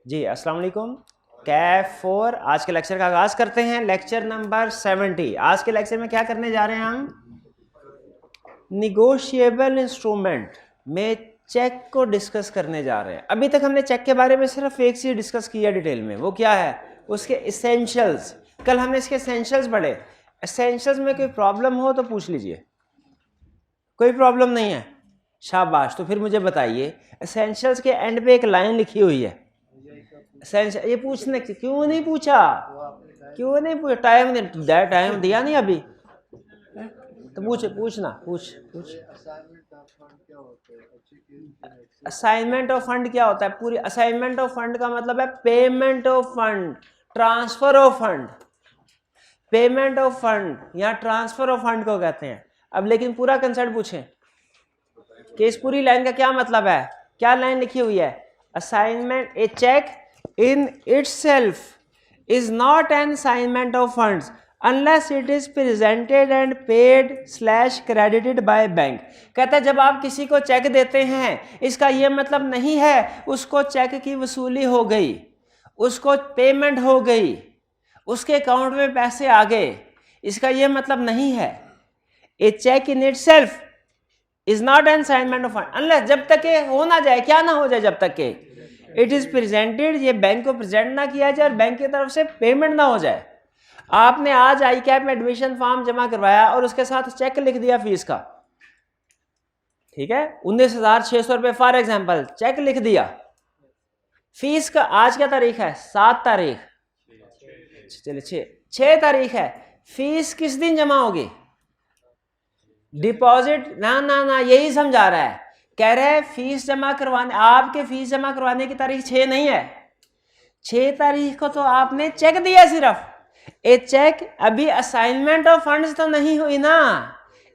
जी अस्सलाम वालेकुम। कैफ 4 आज के लेक्चर का आगाज करते हैं। Lecture number 70। आज के लेक्चर में क्या करने जा रहे हैं हम? निगोशिएबल इंस्ट्रूमेंट में चेक को डिस्कस करने जा रहे हैं। अभी तक हमने चेक के बारे में सिर्फ एक चीज डिस्कस किया डिटेल में, वो क्या है? उसके एसेंशियल्स। कल हमने इसके एसेंशियल्स पढ़े। एसेंशियल्स में कोई प्रॉब्लम हो तो पूछ लीजिए। कोई प्रॉब्लम नहीं है? शाबाश। तो फिर मुझे बताइए, एसेंशियल्स के एंड पे एक लाइन लिखी हुई है। ये पूछने क्यों नहीं पूछा? क्यों नहीं पूछा? टाइम दिया नहीं अभी, तो पूछना। असाइनमेंट ऑफ फंड क्या होता है? पूरी असाइनमेंट ऑफ फंड का मतलब है payment of fund, transfer of fund. Payment of fund या ट्रांसफर ऑफ फंड को कहते हैं। अब लेकिन पूरा कंसेप्ट पूछें कि इस पूरी लाइन का क्या मतलब है। क्या लाइन लिखी हुई है? Assignment a cheque in itself is not an assignment of funds unless it is presented and paid / credited by bank। कहता है जब आप किसी को चेक देते हैं, इसका यह मतलब नहीं है उसको चेक की वसूली हो गई, उसको पेमेंट हो गई, उसके अकाउंट में पैसे आ गए, इसका यह मतलब नहीं है। A cheque in itself is not an assignment of fund unless, जब तक के हो ना जाए, क्या ना हो जाए, जब तक के इट इज प्रेजेंटेड, ये बैंक को प्रेजेंट ना किया जाए और बैंक की तरफ से पेमेंट ना हो जाए। आपने आज आई कैप में एडमिशन फॉर्म जमा करवाया और उसके साथ चेक लिख दिया फीस का, ठीक है, 19,600 रुपए फॉर एग्जाम्पल चेक लिख दिया। फीस का आज क्या तारीख है? 7 तारीख, चलिए 6 तारीख है। फीस किस दिन जमा होगी? डिपॉजिट ना यही समझा रहा है। कह रहे हैं फीस जमा करवाने, आपके फीस जमा करवाने की तारीख 6 नहीं है। 6 तारीख को तो आपने चेक दिया सिर्फ। ए चेक अभी असाइनमेंट ऑफ फंड्स तो नहीं हुई ना।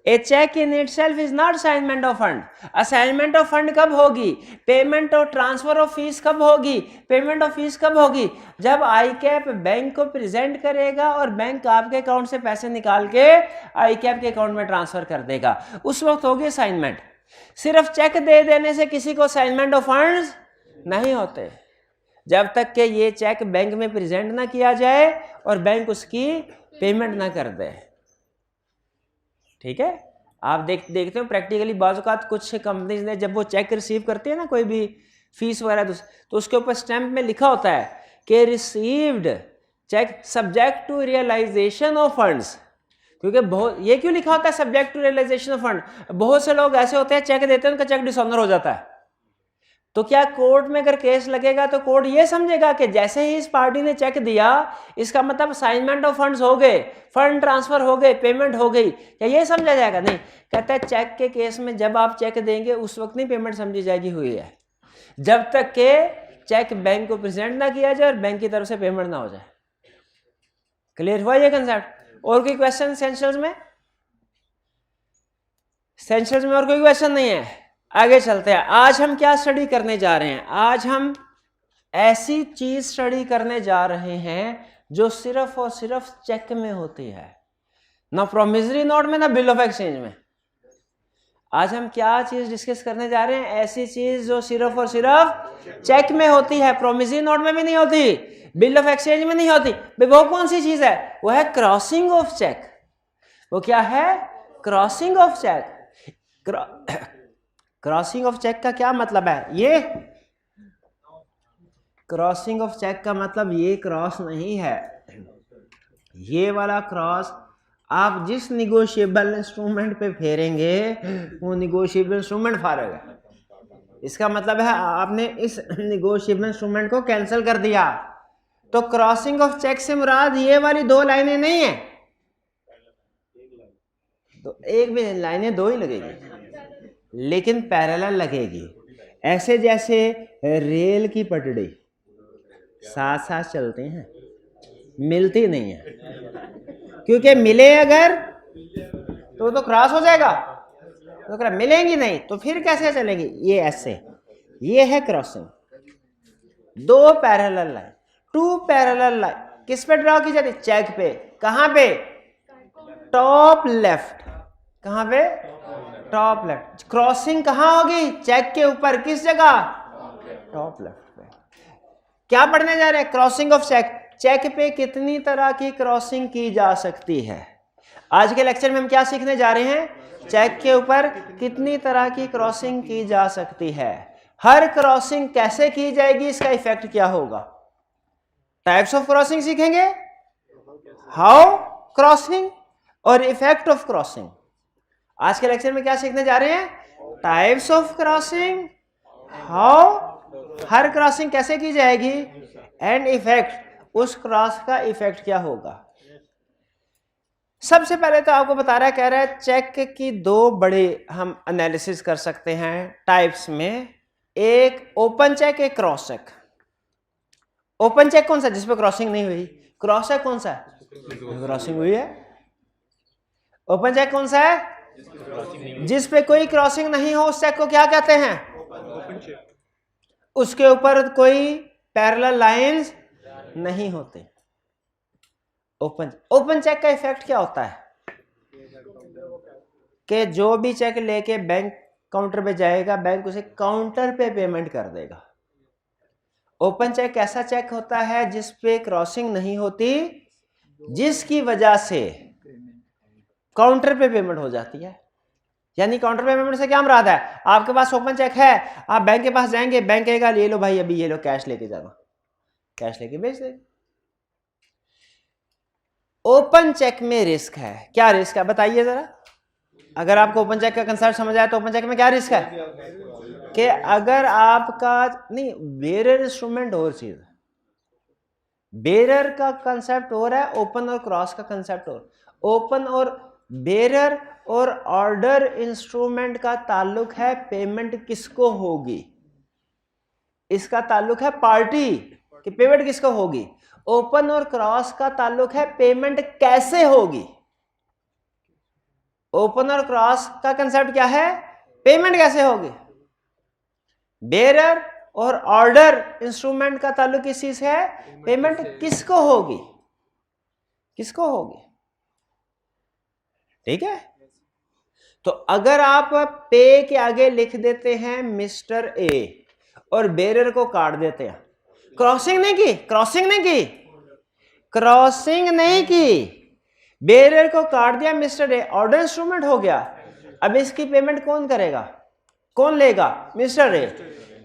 A cheque in itself is not assignment of fund. Assignment of fund कब होगी? पेमेंट और ट्रांसफर ऑफ फीस कब होगी? पेमेंट ऑफ फीस कब होगी? जब आई कैप बैंक को प्रेजेंट करेगा और बैंक आपके अकाउंट से पैसे निकाल के आई कैप के अकाउंट में ट्रांसफर कर देगा, उस वक्त होगी असाइनमेंट। सिर्फ चेक दे देने से किसी को असाइनमेंट ऑफ फंड्स नहीं होते, जब तक कि ये चेक बैंक में प्रेजेंट ना किया जाए और बैंक उसकी पेमेंट ना कर दे। ठीक है, आप देखते हो प्रैक्टिकली बाज़ औक़ात कुछ कंपनीज ने जब वो चेक रिसीव करती है ना, कोई भी फीस वगैरह, तो उसके ऊपर स्टैंप में लिखा होता है कि received cheque subject to realisation of funds. क्योंकि बहुत, ये क्यों लिखा होता है subject to realisation of fund? बहुत से लोग ऐसे होते हैं चेक देते हैं, उनका चेक डिसऑनर हो जाता है। तो क्या कोर्ट में अगर केस लगेगा तो कोर्ट ये समझेगा कि जैसे ही इस पार्टी ने चेक दिया, इसका मतलब असाइनमेंट ऑफ फंड्स हो गए, फंड ट्रांसफर हो गए, पेमेंट हो गई, क्या ये समझा जाएगा? नहीं। कहता है चेक के केस में जब आप चेक देंगे उस वक्त नहीं पेमेंट समझी जाएगी हुई है, जब तक के चेक बैंक को प्रेजेंट ना किया जाए और बैंक की तरफ से पेमेंट ना हो जाए। क्लियर हुआ ये कंसेप्ट? और कोई क्वेश्चन एसेंशियल्स में? एसेंशियल्स में और कोई क्वेश्चन नहीं है? आगे चलते हैं। आज हम क्या स्टडी करने जा रहे हैं? आज हम ऐसी चीज स्टडी करने जा रहे हैं जो सिर्फ और सिर्फ चेक में होती है, ना प्रोमिसरी नोट में, ना बिल ऑफ एक्सचेंज में। आज हम क्या चीज डिस्कस करने जा रहे हैं? ऐसी चीज जो सिर्फ और सिर्फ चेक में होती है, प्रोमिसरी नोट में भी नहीं होती, बिल ऑफ एक्सचेंज में नहीं होती। वो कौन सी चीज है? वो है क्रॉसिंग ऑफ चेक। वो क्या है? Crossing of cheque. Crossing of cheque का क्या मतलब है? ये क्रॉसिंग ऑफ चेक का मतलब ये क्रॉस नहीं है। ये वाला क्रॉस आप जिस निगोशिएबल इंस्ट्रूमेंट पे फेरेंगे वो निगोशिएबल इंस्ट्रूमेंट फारेगा। इसका मतलब है आपने इस निगोशिएबल इंस्ट्रूमेंट को कैंसिल कर दिया। तो क्रॉसिंग ऑफ चेक से मुराद ये वाली 2 लाइनें नहीं है, तो एक भी लाइनें 2 ही लगेगी, लेकिन पैरेलल लगेगी। ऐसे जैसे रेल की पटड़ी साथ साथ चलते हैं, मिलती नहीं है, क्योंकि मिले अगर तो क्रॉस हो जाएगा, तो मिलेंगी नहीं तो फिर कैसे चलेंगी? ये ऐसे, ये है crossing. 2 parallel line, 2 parallel line किस पे ड्रॉ की जाती? चेक पे। कहां पे? Top left. कहां पे? Top left. क्रॉसिंग कहां होगी? चेक के ऊपर। किस जगह? टॉप लेफ्ट पे। क्या पढ़ने जा रहे हैं? Crossing of check. चेक पे कितनी तरह की क्रॉसिंग की जा सकती है। आज के लेक्चर में हम क्या सीखने जा रहे हैं? चेक के ऊपर कितनी तरह की क्रॉसिंग की जा सकती है, हर क्रॉसिंग कैसे की जाएगी, इसका इफेक्ट क्या होगा। टाइप्स ऑफ क्रॉसिंग सीखेंगे, हाउ क्रॉसिंग और इफेक्ट ऑफ क्रॉसिंग। आज के लेक्चर में क्या सीखने जा रहे हैं? Types of crossing, how, her crossing कैसे की जाएगी, एंड इफेक्ट, उस क्रॉस का इफेक्ट क्या होगा। सबसे पहले तो आपको बता रहा है, कह रहा है चेक की दो बड़े हम एनालिसिस कर सकते हैं टाइप्स में, एक ओपन चेक, एक क्रॉस चेक। ओपन चेक कौन सा? जिसपे क्रॉसिंग नहीं हुई। क्रॉस चेक कौन सा है? क्रॉसिंग हुई है। ओपन चेक कौन सा है? जिस पे कोई क्रॉसिंग नहीं हो, उस चेक को क्या कहते हैं? उसके ऊपर कोई पैरेलल लाइंस नहीं होते। ओपन चेक का इफेक्ट क्या होता है कि जो भी चेक लेके बैंक काउंटर पे जाएगा, बैंक उसे काउंटर पे पेमेंट कर देगा। ओपन चेक ऐसा चेक होता है जिस पे क्रॉसिंग नहीं होती, जिसकी वजह से काउंटर पे पेमेंट हो जाती है। यानी काउंटर पे पेमेंट से क्या मुराद है? आपके पास ओपन चेक है, आप बैंक के पास जाएंगे, बैंक कहेगा ले लो भाई, अभी ये लो कैश लेके जाना, कैश लेके भेज देगा। ओपन चेक में रिस्क है। क्या रिस्क है बताइए जरा। अगर आपको ओपन चेक का कंसेप्ट समझ आए तो ओपन चेक में क्या रिस्क है कि अगर आपका नहीं, बेरर इंस्ट्रूमेंट और चीज, बेरर का कंसेप्ट और है, ओपन और क्रॉस का कंसेप्ट और। ओपन और बेरर और ऑर्डर इंस्ट्रूमेंट का ताल्लुक है पेमेंट किसको होगी, इसका ताल्लुक है पार्टी कि पेमेंट किसको होगी। ओपन और क्रॉस का ताल्लुक है पेमेंट कैसे होगी। ओपन और क्रॉस का कंसेप्ट क्या है? पेमेंट कैसे होगी। बेरर और ऑर्डर इंस्ट्रूमेंट का ताल्लुक किस चीज से है? पेमेंट किसको होगी, किसको होगी। ठीक है। तो अगर आप पे के आगे लिख देते हैं मिस्टर ए और बेरर को काट देते हैं, क्रॉसिंग नहीं की, क्रॉसिंग नहीं की, क्रॉसिंग नहीं की, बेरर को काट दिया मिस्टर ए, ऑर्डर इंस्ट्रूमेंट हो गया। अब इसकी पेमेंट कौन करेगा, कौन लेगा? Mister A.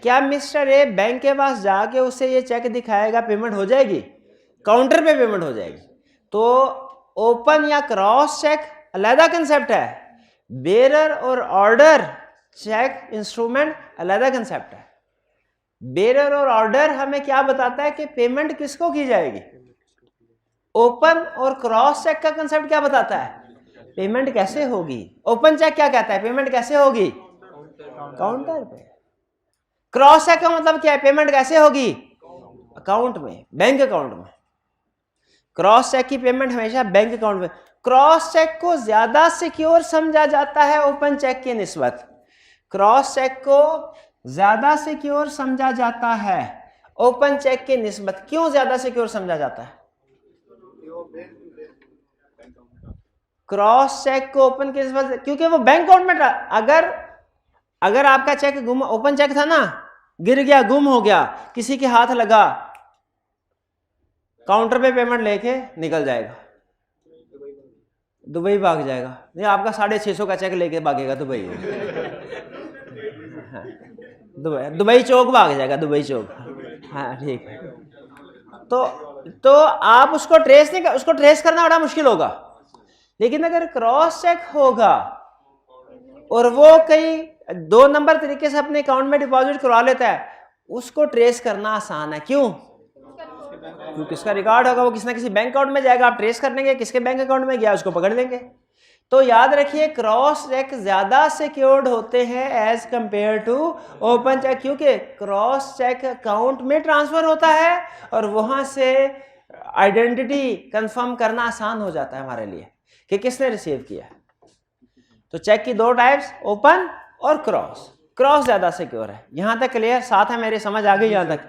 क्या मिस्टर ए बैंक के पास जाके उसे ये चेक दिखाएगा, पेमेंट हो जाएगी? काउंटर पे पेमेंट हो जाएगी। तो ओपन या क्रॉस चेक अलग कंसेप्ट है, बेरर और ऑर्डर चेक इंस्ट्रूमेंट अलग कंसेप्ट है। बेरर और ऑर्डर हमें क्या बताता है कि पेमेंट किसको की जाएगी। ओपन और क्रॉस चेक का कंसेप्ट क्या बताता है? पेमेंट कैसे होगी। ओपन चेक क्या कहता है? पेमेंट कैसे होगी, काउंटर पे। क्रॉस चेक का मतलब क्या है? पेमेंट कैसे होगी, अकाउंट में, बैंक अकाउंट में। क्रॉस चेक की पेमेंट हमेशा बैंक अकाउंट में। क्रॉस चेक को ज्यादा सिक्योर समझा जाता है ओपन चेक की निस्बत। क्रॉस चेक को ज्यादा सिक्योर समझा जाता है ओपन चेक की निस्बत। क्यों ज्यादा सिक्योर समझा जाता है? क्रॉस चेक को ओपन की निस्बत क्योंकि वो बैंक अकाउंट में। अगर आपका चेक गुम, ओपन चेक था ना, गिर गया, गुम हो गया, किसी के हाथ लगा, काउंटर पे पेमेंट लेके निकल जाएगा, दुबई भाग जाएगा। नहीं, आपका 650 का चेक लेके भागेगा दुबई। हाँ, दुबई चौक भाग जाएगा, दुबई चौक। हाँ ठीक है। तो आप उसको ट्रेस नहीं कर, उसको ट्रेस करना बड़ा मुश्किल होगा। लेकिन अगर क्रॉस चेक होगा और वो कई 2 नंबर तरीके से अपने अकाउंट में डिपॉजिट करवा लेता है, उसको ट्रेस करना आसान है। क्यों? क्योंकि इसका रिकॉर्ड होगा, वो किसी ना किसी बैंक अकाउंट में जाएगा, आप ट्रेस कर लेंगे किसके बैंक अकाउंट में गया, उसको पकड़ लेंगे। तो याद रखिए क्रॉस चेक ज्यादा सिक्योर्ड होते हैं as compared to open cheque, क्योंकि क्रॉस चेक अकाउंट में ट्रांसफर होता है और वहां से आइडेंटिटी कंफर्म करना आसान हो जाता है हमारे लिए कि किसने रिसीव किया। तो चेक की 2 टाइप्स, ओपन और क्रॉस। क्रॉस ज्यादा सिक्योर है। यहां तक क्लियर? साथ है मेरे, समझ आ गई? यहां तक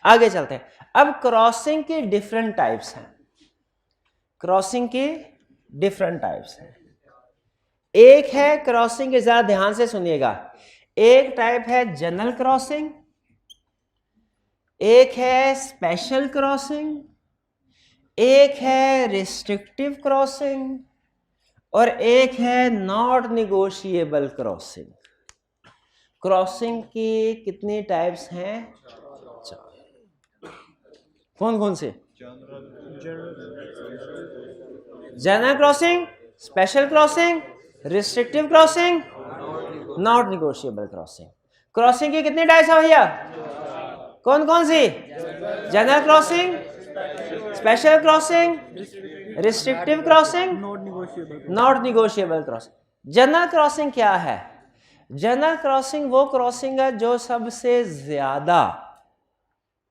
आगे चलते हैं। अब क्रॉसिंग की डिफरेंट टाइप्स हैं। क्रॉसिंग की डिफरेंट टाइप्स हैं। एक है क्रॉसिंग के, जरा ध्यान से सुनिएगा, एक टाइप है जनरल क्रॉसिंग, एक है स्पेशल क्रॉसिंग, एक है रिस्ट्रिक्टिव क्रॉसिंग, और एक है नॉट निगोशिएबल क्रॉसिंग। क्रॉसिंग की कितनी टाइप्स हैं? कौन कौन से? General crossing, special crossing, restrictive crossing, not negotiable crossing. Crossing की कितनी टाइप्स है भैया? कौन कौन सी? General crossing, special crossing, restrictive crossing, not negotiable crossing. General crossing क्या है? जनरल क्रॉसिंग वो क्रॉसिंग है जो सबसे ज्यादा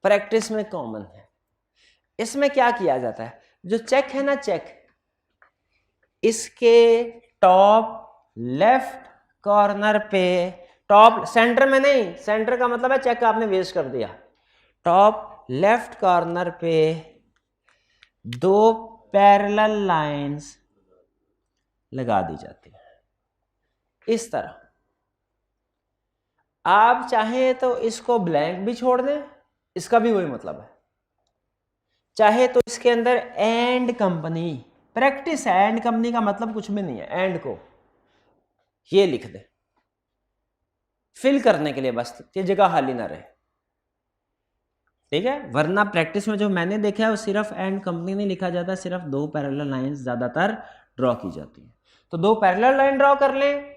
प्रैक्टिस में कॉमन है। इसमें क्या किया जाता है, जो चेक है ना, चेक, इसके टॉप लेफ्ट कॉर्नर पे, टॉप सेंटर में नहीं, सेंटर का मतलब है चेक आपने वेस्ट कर दिया, टॉप लेफ्ट कॉर्नर पे दो पैरेलल लाइंस लगा दी जाती है इस तरह। आप चाहे तो इसको ब्लैंक भी छोड़ दें, इसका भी वही मतलब है। चाहे तो इसके अंदर एंड कंपनी, प्रैक्टिस है, एंड कंपनी का मतलब कुछ भी नहीं है, एंड को ये लिख दे फिल करने के लिए, बस ये जगह खाली ना रहे, ठीक है। वरना प्रैक्टिस में जो मैंने देखा है वो सिर्फ एंड कंपनी नहीं लिखा जाता, सिर्फ दो पैरेलल लाइंस ज्यादातर ड्रॉ की जाती है। तो दो पैरेलल लाइन ड्रॉ कर लें,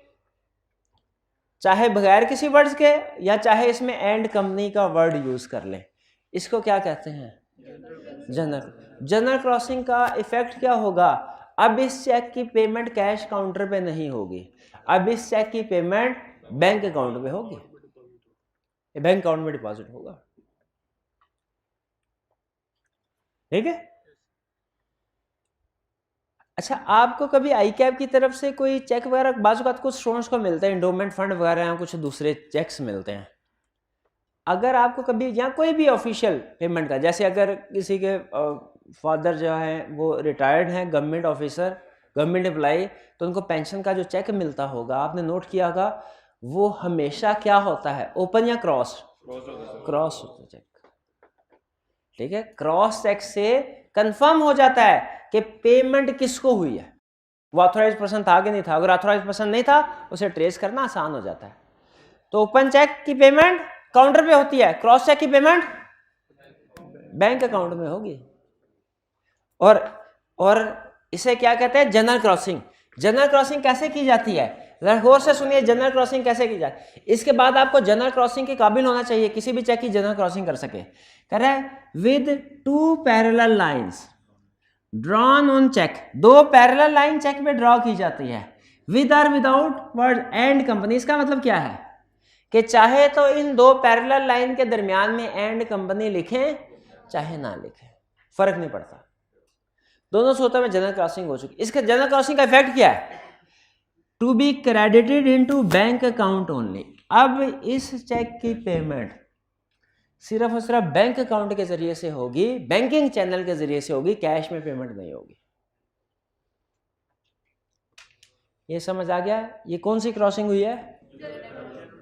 चाहे बगैर किसी वर्ड्स के या चाहे इसमें एंड कंपनी का वर्ड यूज कर लें। इसको क्या कहते हैं? जनरल। जनरल क्रॉसिंग का इफेक्ट क्या होगा? अब इस चेक की पेमेंट कैश काउंटर पे नहीं होगी, अब इस चेक की पेमेंट बैंक अकाउंट में होगी, बैंक अकाउंट में डिपॉजिट होगा, ठीक है। अच्छा, आपको कभी आई कैप की तरफ से कोई चेक वगैरह बाजू का कुछ स्टूडेंट्स को मिलते हैं, इंडोमेंट फंड वगैरह या कुछ दूसरे चेक्स मिलते हैं, अगर आपको कभी या कोई भी ऑफिशियल पेमेंट का, जैसे अगर किसी के फादर जो है वो रिटायर्ड हैं, गवर्नमेंट ऑफिसर, गवर्नमेंट एम्प्लॉई, तो उनको पेंशन का जो चेक मिलता होगा, आपने नोट किया होगा, वो हमेशा क्या होता है, ओपन या क्रॉस? क्रॉस होता है चेक, ठीक है। क्रॉस चेक से कंफर्म हो जाता है कि पेमेंट किसको हुई है, वो ऑथोराइज पर्सन था कि नहीं था। अगर ऑथोराइज पर्सन नहीं था उसे ट्रेस करना आसान हो जाता है। तो ओपन चेक की पेमेंट काउंटर पे होती है, क्रॉस चेक की पेमेंट बैंक अकाउंट में होगी। और इसे क्या कहते हैं? General crossing. जनरल क्रॉसिंग कैसे की जाती है, गौर से सुनिए, जनरल क्रॉसिंग कैसे की जाती है। इसके बाद आपको जनरल क्रॉसिंग के काबिल होना चाहिए, किसी भी चेक की जनरल क्रॉसिंग कर सके। कह रहा है with two parallel lines drawn on cheque, दो पैरेलल लाइन चेक पे ड्रॉ की जाती है, विद और विदाउट वर्ड एंड कंपनी। इसका मतलब क्या है कि चाहे तो इन दो पैरेलल लाइन के दरमियान में एंड कंपनी लिखें, चाहे ना लिखें, फर्क नहीं पड़ता, दोनों सूत्रों में जनरल क्रॉसिंग हो चुकी। इसके जनरल क्रॉसिंग का इफेक्ट क्या है? To be credited into bank account only. अब इस चेक की पेमेंट सिर्फ और सिर्फ बैंक अकाउंट के जरिए से होगी, बैंकिंग चैनल के जरिए से होगी, कैश में पेमेंट नहीं होगी। ये समझ आ गया? ये कौन सी क्रॉसिंग हुई है?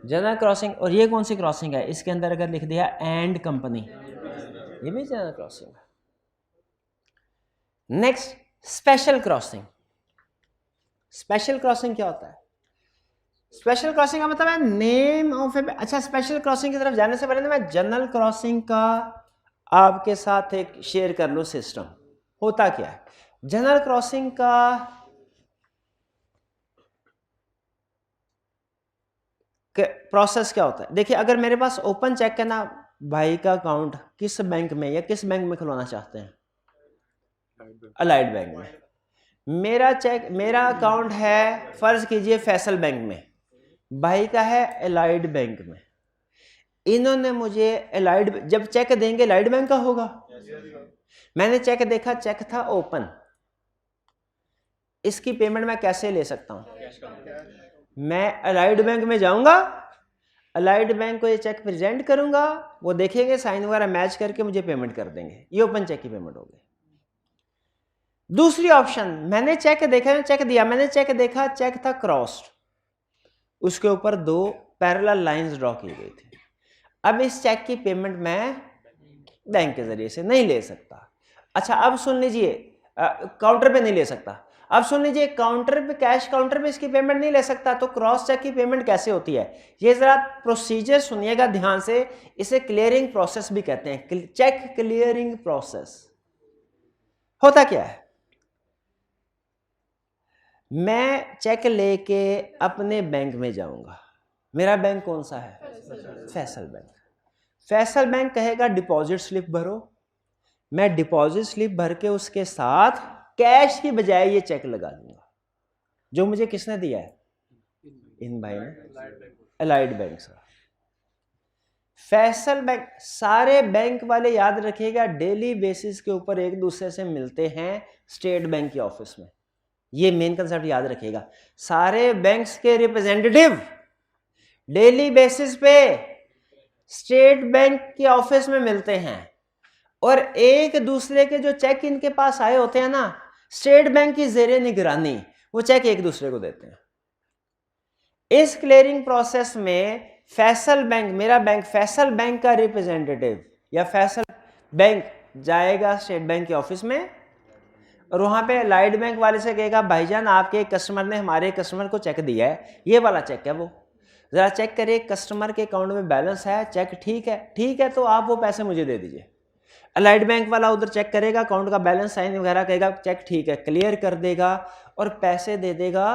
General crossing. और ये कौन सी क्रॉसिंग है? इसके अंदर अगर लिख दिया एंड कंपनी, ये भी जनरल क्रॉसिंग है। Next, special crossing. Special crossing क्या होता है? स्पेशल क्रॉसिंग का मतलब है नेम ऑफ ए, अच्छा, स्पेशल क्रॉसिंग की तरफ जाने से पहले मैं जनरल क्रॉसिंग का आपके साथ एक शेयर कर लूं सिस्टम। होता क्या है जनरल क्रॉसिंग का? प्रोसेस क्या होता है? देखिए, अगर मेरे पास ओपन चेक है ना, भाई का अकाउंट किस बैंक में या किस बैंक में खुलवाना चाहते हैं? अलाइड बैंक में। मेरा चेक, मेरा अकाउंट है फर्ज कीजिए फैसल बैंक में, भाई का है अलाइड बैंक में। इन्होंने मुझे अलाइड, जब चेक देंगे अलाइड बैंक का होगा। मैंने चेक देखा, चेक था ओपन, इसकी पेमेंट मैं कैसे ले सकता हूं? मैं अलाइड बैंक में जाऊंगा, अलाइड बैंक को ये चेक प्रेजेंट करूंगा, वो देखेंगे, साइन वगैरह मैच करके मुझे पेमेंट कर देंगे, ये ओपन चेक की पेमेंट होगी। दूसरी ऑप्शन, मैंने चेक देखा, चेक दिया, मैंने चेक देखा, चेक था क्रॉस्ड, उसके ऊपर दो पैरेलल लाइंस ड्रॉ की गई थी। अब इस चेक की पेमेंट मैं बैंक के जरिए से नहीं ले सकता। अच्छा अब सुन लीजिए, काउंटर पे नहीं ले सकता। अब सुन लीजिए, काउंटर पे, कैश काउंटर पे इसकी पेमेंट नहीं ले सकता, तो क्रॉस चेक की पेमेंट कैसे होती है, ये जरा प्रोसीजर सुनिएगा ध्यान से। इसे क्लियरिंग प्रोसेस भी कहते हैं, चेक क्लियरिंग प्रोसेस। होता क्या है, मैं चेक लेके अपने बैंक में जाऊंगा। मेरा बैंक कौन सा है? फैसल बैंक। फैसल बैंक कहेगा डिपॉजिट स्लिप भरो, मैं डिपॉजिट स्लिप भर के उसके साथ कैश की बजाय ये चेक लगा दूंगा, जो मुझे किसने दिया है? इन भाई ने, अलाइड बैंक से। फैसल बैंक, सारे बैंक वाले याद रखिएगा डेली बेसिस के ऊपर एक दूसरे से मिलते हैं स्टेट बैंक के ऑफिस में। ये मेन कंसेप्ट याद रखिएगा, सारे बैंक्स के रिप्रेजेंटेटिव डेली बेसिस पे स्टेट बैंक के ऑफिस में मिलते हैं, और एक दूसरे के जो चेक इनके पास आए होते हैं ना, स्टेट बैंक की जेरे निगरानी वो चेक एक दूसरे को देते हैं। इस क्लियरिंग प्रोसेस में फैसल बैंक, मेरा बैंक, फैसल बैंक का रिप्रेजेंटेटिव या फैसल बैंक जाएगा स्टेट बैंक के ऑफिस में, और वहां पे अलाइड बैंक वाले से कहेगा भाईजान आपके कस्टमर ने हमारे कस्टमर को चेक दिया है, ये वाला चेक है, वो जरा चेक करिए कस्टमर के अकाउंट में बैलेंस है, चेक ठीक है, ठीक है तो आप वो पैसे मुझे दे दीजिए। अलाइड बैंक वाला उधर चेक करेगा, अकाउंट का बैलेंस साइन वगैरह कहेगा चेक ठीक है, क्लियर कर देगा और पैसे दे देगा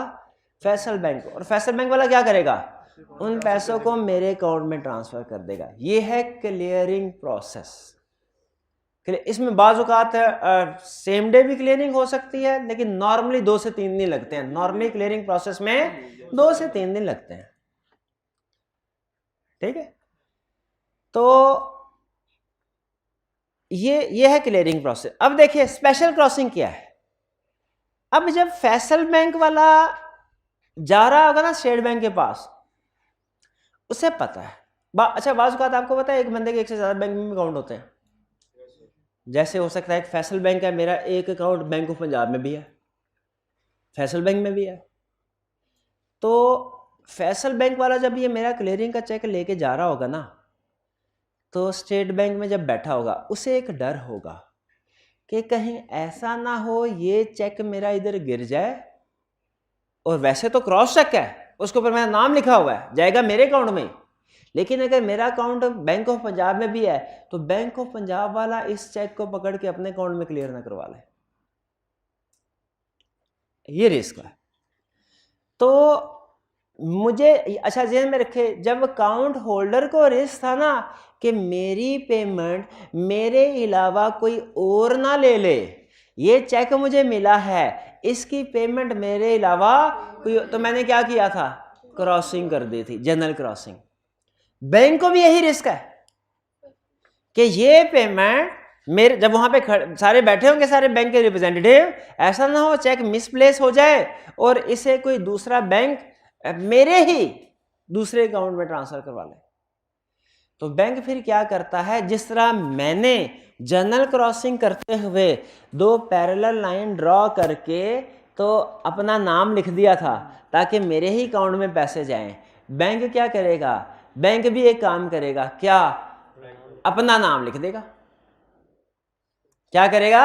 फैसल बैंक को, और फैसल बैंक वाला क्या करेगा? उन पैसों को मेरे अकाउंट में ट्रांसफर कर देगा। ये है क्लियरिंग प्रोसेस। इसमें बाज़ औक़ात सेम डे भी क्लियरिंग हो सकती है, लेकिन नॉर्मली 2 से 3 दिन लगते हैं। नॉर्मली क्लियरिंग प्रोसेस में 2 से 3 दिन लगते हैं, ठीक है। तो ये है क्लियरिंग प्रोसेस। अब देखिए स्पेशल क्रॉसिंग क्या है। अब जब फैसल बैंक वाला जा रहा होगा ना स्टेट बैंक के पास, उसे पता है अच्छा बाज़ औक़ात आपको पता है एक बंदे के एक से ज़्यादा बैंक में अकाउंट होते हैं। जैसे हो सकता है एक फैसल बैंक है, मेरा एक अकाउंट बैंक ऑफ पंजाब में भी है, फैसल बैंक में भी है। तो फैसल बैंक वाला जब ये मेरा क्लियरिंग का चेक लेके जा रहा होगा ना, तो स्टेट बैंक में जब बैठा होगा उसे एक डर होगा कि कहीं ऐसा ना हो ये चेक मेरा इधर गिर जाए, और वैसे तो क्रॉस चेक है, उसके ऊपर मेरा नाम लिखा हुआ है, जाएगा मेरे अकाउंट में, लेकिन अगर मेरा अकाउंट बैंक ऑफ पंजाब में भी है तो बैंक ऑफ पंजाब वाला इस चेक को पकड़ के अपने अकाउंट में क्लियर ना करवा ले, ये रिस्क है। तो मुझे अच्छा ध्यान में रखे, जब अकाउंट होल्डर को रिस्क था ना कि मेरी पेमेंट मेरे अलावा कोई और ना ले ले, ये चेक मुझे मिला है, इसकी पेमेंट मेरे अलावा कोई, तो मैंने क्या किया था? क्रॉसिंग कर दी थी, जनरल क्रॉसिंग। बैंक को भी यही रिस्क है कि ये पेमेंट मेरे, जब वहां पे सारे बैठे होंगे सारे बैंक के रिप्रेजेंटेटिव, ऐसा ना हो चेक मिसप्लेस हो जाए और इसे कोई दूसरा बैंक मेरे ही दूसरे अकाउंट में ट्रांसफर करवा ले। तो बैंक फिर क्या करता है, जिस तरह मैंने जनरल क्रॉसिंग करते हुए 2 पैरेलल लाइन ड्रॉ करके तो अपना नाम लिख दिया था ताकि मेरे ही अकाउंट में पैसे जाएं, बैंक क्या करेगा? बैंक भी एक काम करेगा, क्या? अपना नाम लिख देगा। क्या करेगा?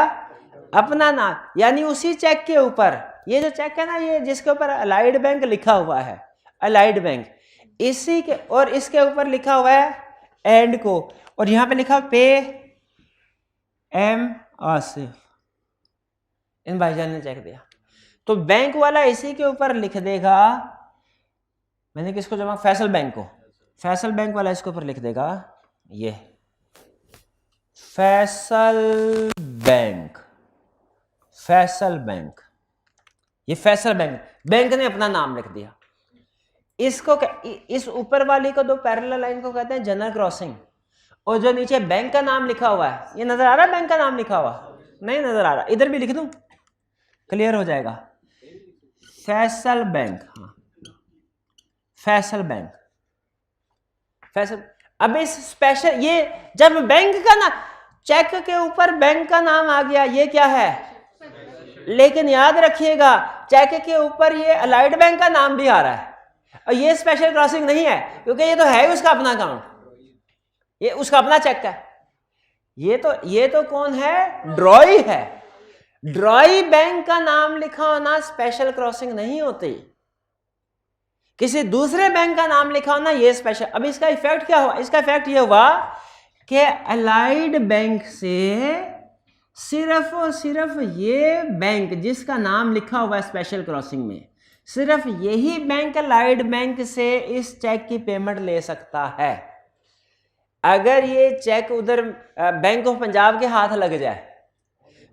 अपना नाम, यानी उसी चेक के ऊपर, ये जो चेक है ना, ये जिसके ऊपर अलाइड बैंक लिखा हुआ है, अलाइड बैंक, इसी के और इसके ऊपर लिखा हुआ है एंड को, और यहां पे लिखा पे एम आसिफ, इन भाईजान ने चेक दिया, तो बैंक वाला इसी के ऊपर लिख देगा, मैंने किसको जमा? फैसल बैंक को। फैसल बैंक वाला इसके ऊपर लिख देगा ये फैसल बैंक, फैसल बैंक, ये फैसल बैंक, बैंक ने अपना नाम लिख दिया। इसको इस ऊपर वाली को 2 पैरेलल लाइन को कहते हैं जनरल क्रॉसिंग, और जो नीचे बैंक का नाम लिखा हुआ है, ये नजर आ रहा है बैंक का नाम लिखा हुआ? नहीं नजर आ रहा, इधर भी लिख दूं, क्लियर हो जाएगा। फैसल बैंक, हाँ फैसल बैंक, फैसल। अब इस स्पेशल, ये जब बैंक का ना चेक के ऊपर बैंक का नाम आ गया, ये क्या है? लेकिन याद रखिएगा चेक के ऊपर ये अलाइड बैंक का नाम भी आ रहा है, और ये स्पेशल क्रॉसिंग नहीं है, क्योंकि ये तो है उसका अपना अकाउंट, ये उसका अपना चेक है। ये तो कौन है? ड्रॉई है। ड्रॉई बैंक का नाम लिखा होना स्पेशल क्रॉसिंग नहीं होती। किसी दूसरे बैंक का नाम लिखा होना ये स्पेशल। अब इसका इफेक्ट क्या हुआ? इसका इफेक्ट ये हुआ कि अलाइड बैंक से सिर्फ और सिर्फ ये बैंक जिसका नाम लिखा हुआ है स्पेशल क्रॉसिंग में, सिर्फ यही बैंक अलाइड बैंक से इस चेक की पेमेंट ले सकता है। अगर ये चेक उधर बैंक ऑफ पंजाब के हाथ लग जाए,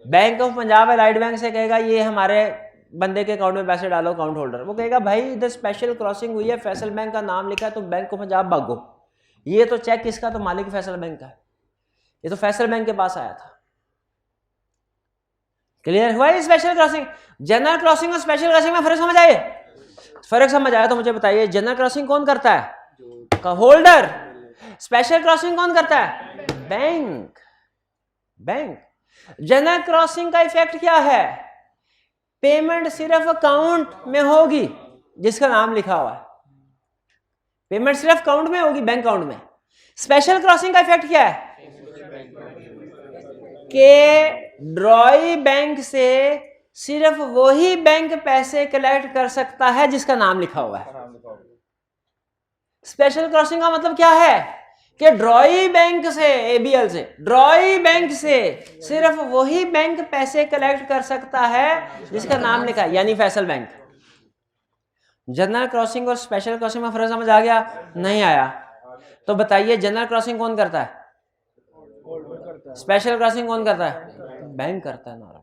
bank of Punjab allied bank से कहेगा ये हमारे बंदे के अकाउंट में पैसे डालो, अकाउंट होल्डर, वो कहेगा भाई इधर स्पेशल क्रॉसिंग हुई है, फैसल बैंक का नाम लिखा है, तो बैंक ऑफ पंजाब भागो। ये तो चेक किसका? तो मालिक फैसल बैंक का, ये तो फैसल बैंक के पास आया था। क्लियर हुआ? स्पेशल क्रॉसिंग, जनरल क्रॉसिंग और स्पेशल क्रॉसिंग में फर्क समझ आए? फर्क समझ आया तो मुझे बताइए, जनरल क्रॉसिंग कौन करता है? का होल्डर। स्पेशल क्रॉसिंग कौन करता है? बैंक। जनरल क्रॉसिंग का इफेक्ट क्या है? पेमेंट सिर्फ अकाउंट में होगी जिसका नाम लिखा हुआ है, पेमेंट सिर्फ अकाउंट में होगी, बैंक अकाउंट में। स्पेशल क्रॉसिंग का इफेक्ट क्या है? कि ड्रॉई बैंक से सिर्फ वही बैंक पैसे कलेक्ट कर सकता है जिसका नाम लिखा हुआ है। स्पेशल क्रॉसिंग का मतलब क्या है? कि ड्रॉई बैंक से, एबीएल से, ड्रॉई बैंक से सिर्फ वही बैंक पैसे कलेक्ट कर सकता है जिसका नाम लिखा है, यानी फैसल बैंक। जनरल क्रॉसिंग और स्पेशल क्रॉसिंग में फर्क समझ आ गया? नहीं आया तो बताइए जनरल क्रॉसिंग कौन करता है? स्पेशल क्रॉसिंग कौन करता है? बैंक करता है। नारा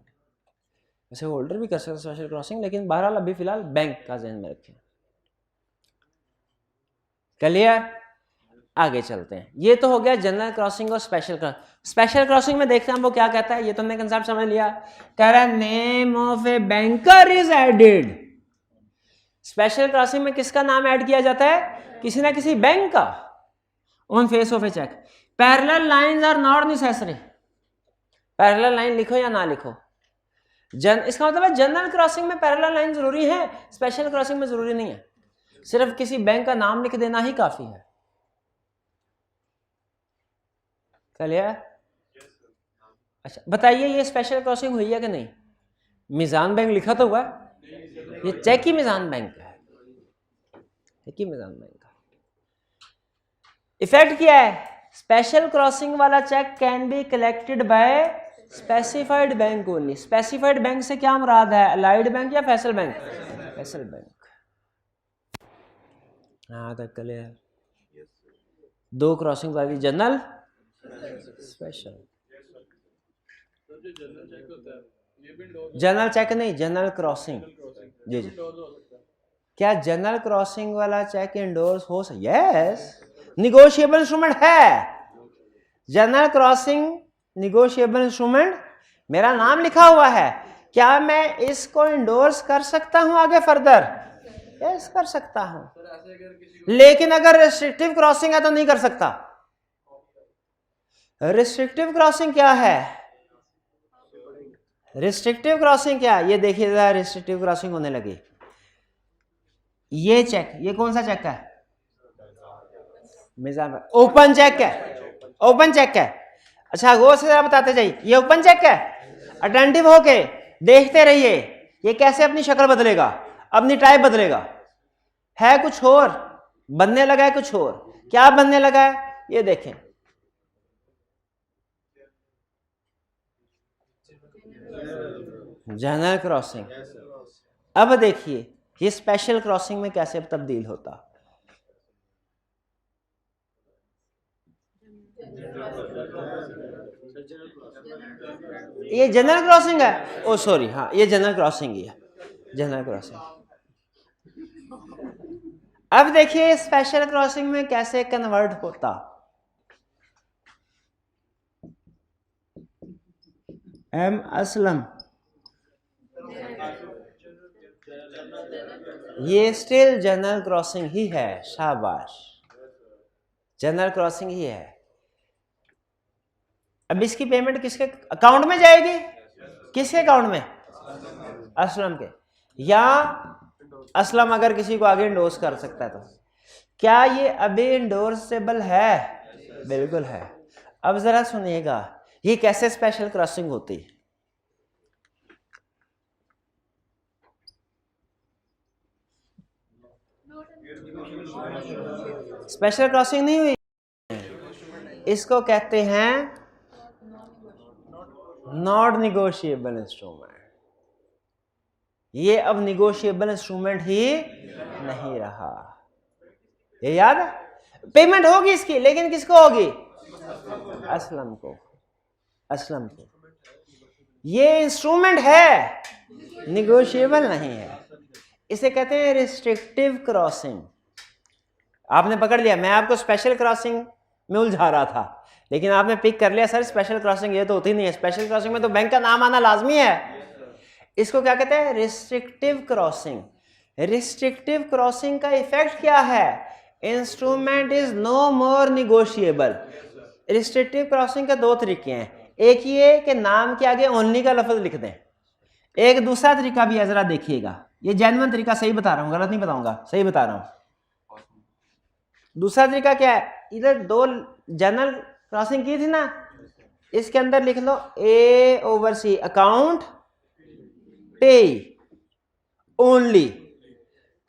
वैसे होल्डर भी कर सकता है स्पेशल क्रॉसिंग, लेकिन बहरहाल अभी फिलहाल बैंक का ध्यान में रखें। क्लियर? आगे चलते हैं। ये तो हो गया जनरल क्रॉसिंग और स्पेशल क्रॉसिंग। स्पेशल क्रॉसिंग में देखते हैं वो क्या कहता है। ये तो हमने कंसेप्ट समझ लिया। कह रहा है name of a banker is added. Special crossing में किसका नाम ऐड किया जाता है? किसी ना किसी बैंक का, on face of a cheque. Parallel lines are not necessary. Parallel line लिखो या ना लिखो, इसका मतलब है जनरल क्रॉसिंग में पैरेलल लाइन जरूरी है, स्पेशल क्रॉसिंग में जरूरी नहीं है। सिर्फ किसी बैंक का नाम लिख देना ही काफी है। चलिए अच्छा बताइए, ये स्पेशल क्रॉसिंग हुई है कि नहीं? मिजान बैंक लिखा तो हुआ, ये चेक ही मिजान बैंक का है, चेक ही मिजान बैंक का। इफेक्ट क्या है? स्पेशल क्रॉसिंग वाला cheque can be collected by specified bank only. Specified bank से क्या मुराद है? अलाइड बैंक या फैसल बैंक? फैसल बैंक। हाँ तक क्लियर। दो क्रॉसिंग वाली, जनरल स्पेशल। जनरल चेक नहीं, जनरल क्रॉसिंग। जी जी। क्या जनरल क्रॉसिंग वाला चेक इंडोर्स हो सकता? यस, निगोशिएबल इंस्ट्रूमेंट है। जनरल क्रॉसिंग निगोशिएबल इंस्ट्रूमेंट, मेरा नाम लिखा हुआ है, क्या मैं इसको इंडोर्स कर सकता हूं आगे फर्दर? यस कर सकता हूं, लेकिन अगर रिस्ट्रिक्टिव क्रॉसिंग है तो नहीं कर सकता। रिस्ट्रिक्टिव क्रॉसिंग क्या है? रिस्ट्रिक्टिव क्रॉसिंग क्या? ये देखिएगा, रिस्ट्रिक्टिव क्रॉसिंग होने लगी। ये चेक, ये कौन सा चेक है? मिजान, ओपन चेक है, ओपन चेक है। अच्छा गौर से जरा बताते जाइए, ये ओपन चेक है। अटेंटिव होके देखते रहिए ये कैसे अपनी शक्ल बदलेगा, अपनी टाइप बदलेगा। है कुछ और, बनने लगा है कुछ और। क्या बनने लगा है? ये देखें, जनरल क्रॉसिंग। अब देखिए ये स्पेशल क्रॉसिंग में कैसे तब्दील होता। ये जनरल क्रॉसिंग है, ओ सॉरी, हाँ ये जनरल क्रॉसिंग ही है, जनरल क्रॉसिंग। अब देखिए स्पेशल क्रॉसिंग में कैसे कन्वर्ट होता। एम असलम, ये स्टिल जनरल क्रॉसिंग ही है, शाबाश, जनरल क्रॉसिंग ही है। अब इसकी पेमेंट किसके अकाउंट में जाएगी? किसके अकाउंट में? असलम के। या असलम अगर किसी को आगे इंडोर्स कर सकता है तो क्या ये अभी इंडोर्सेबल है? बिल्कुल है। अब जरा सुनिएगा, ये कैसे स्पेशल क्रॉसिंग होती है? स्पेशल क्रॉसिंग नहीं हुई, इसको कहते हैं नॉट निगोशिएबल इंस्ट्रूमेंट। ये अब निगोशिएबल इंस्ट्रूमेंट ही नहीं रहा। ये याद है? पेमेंट होगी इसकी, लेकिन किसको होगी? असलम को। असलम को। ये इंस्ट्रूमेंट है, निगोशिएबल नहीं है। इसे कहते हैं रिस्ट्रिक्टिव क्रॉसिंग। आपने पकड़ लिया, मैं आपको स्पेशल क्रॉसिंग में उलझा रहा था, लेकिन आपने पिक कर लिया सर स्पेशल क्रॉसिंग ये तो होती नहीं है। स्पेशल क्रॉसिंग में तो बैंक का नाम आना लाजमी है। इसको क्या कहते हैं? Restrictive crossing. रिस्ट्रिक्टिव क्रॉसिंग का इफेक्ट क्या है? Instrument is no more negotiable. Restrictive crossing के दो तरीके हैं, एक ये कि नाम के आगे ओनली का लफ्ज लिख दें, एक दूसरा तरीका भी है, जरा देखिएगा। ये जेन्युइन तरीका, सही बता रहा हूँ, गलत नहीं बताऊंगा, सही बता रहा हूँ। दूसरा तरीका क्या है? इधर दो जनरल क्रॉसिंग की थी ना, इसके अंदर लिख लो A/C अकाउंट पे ओनली।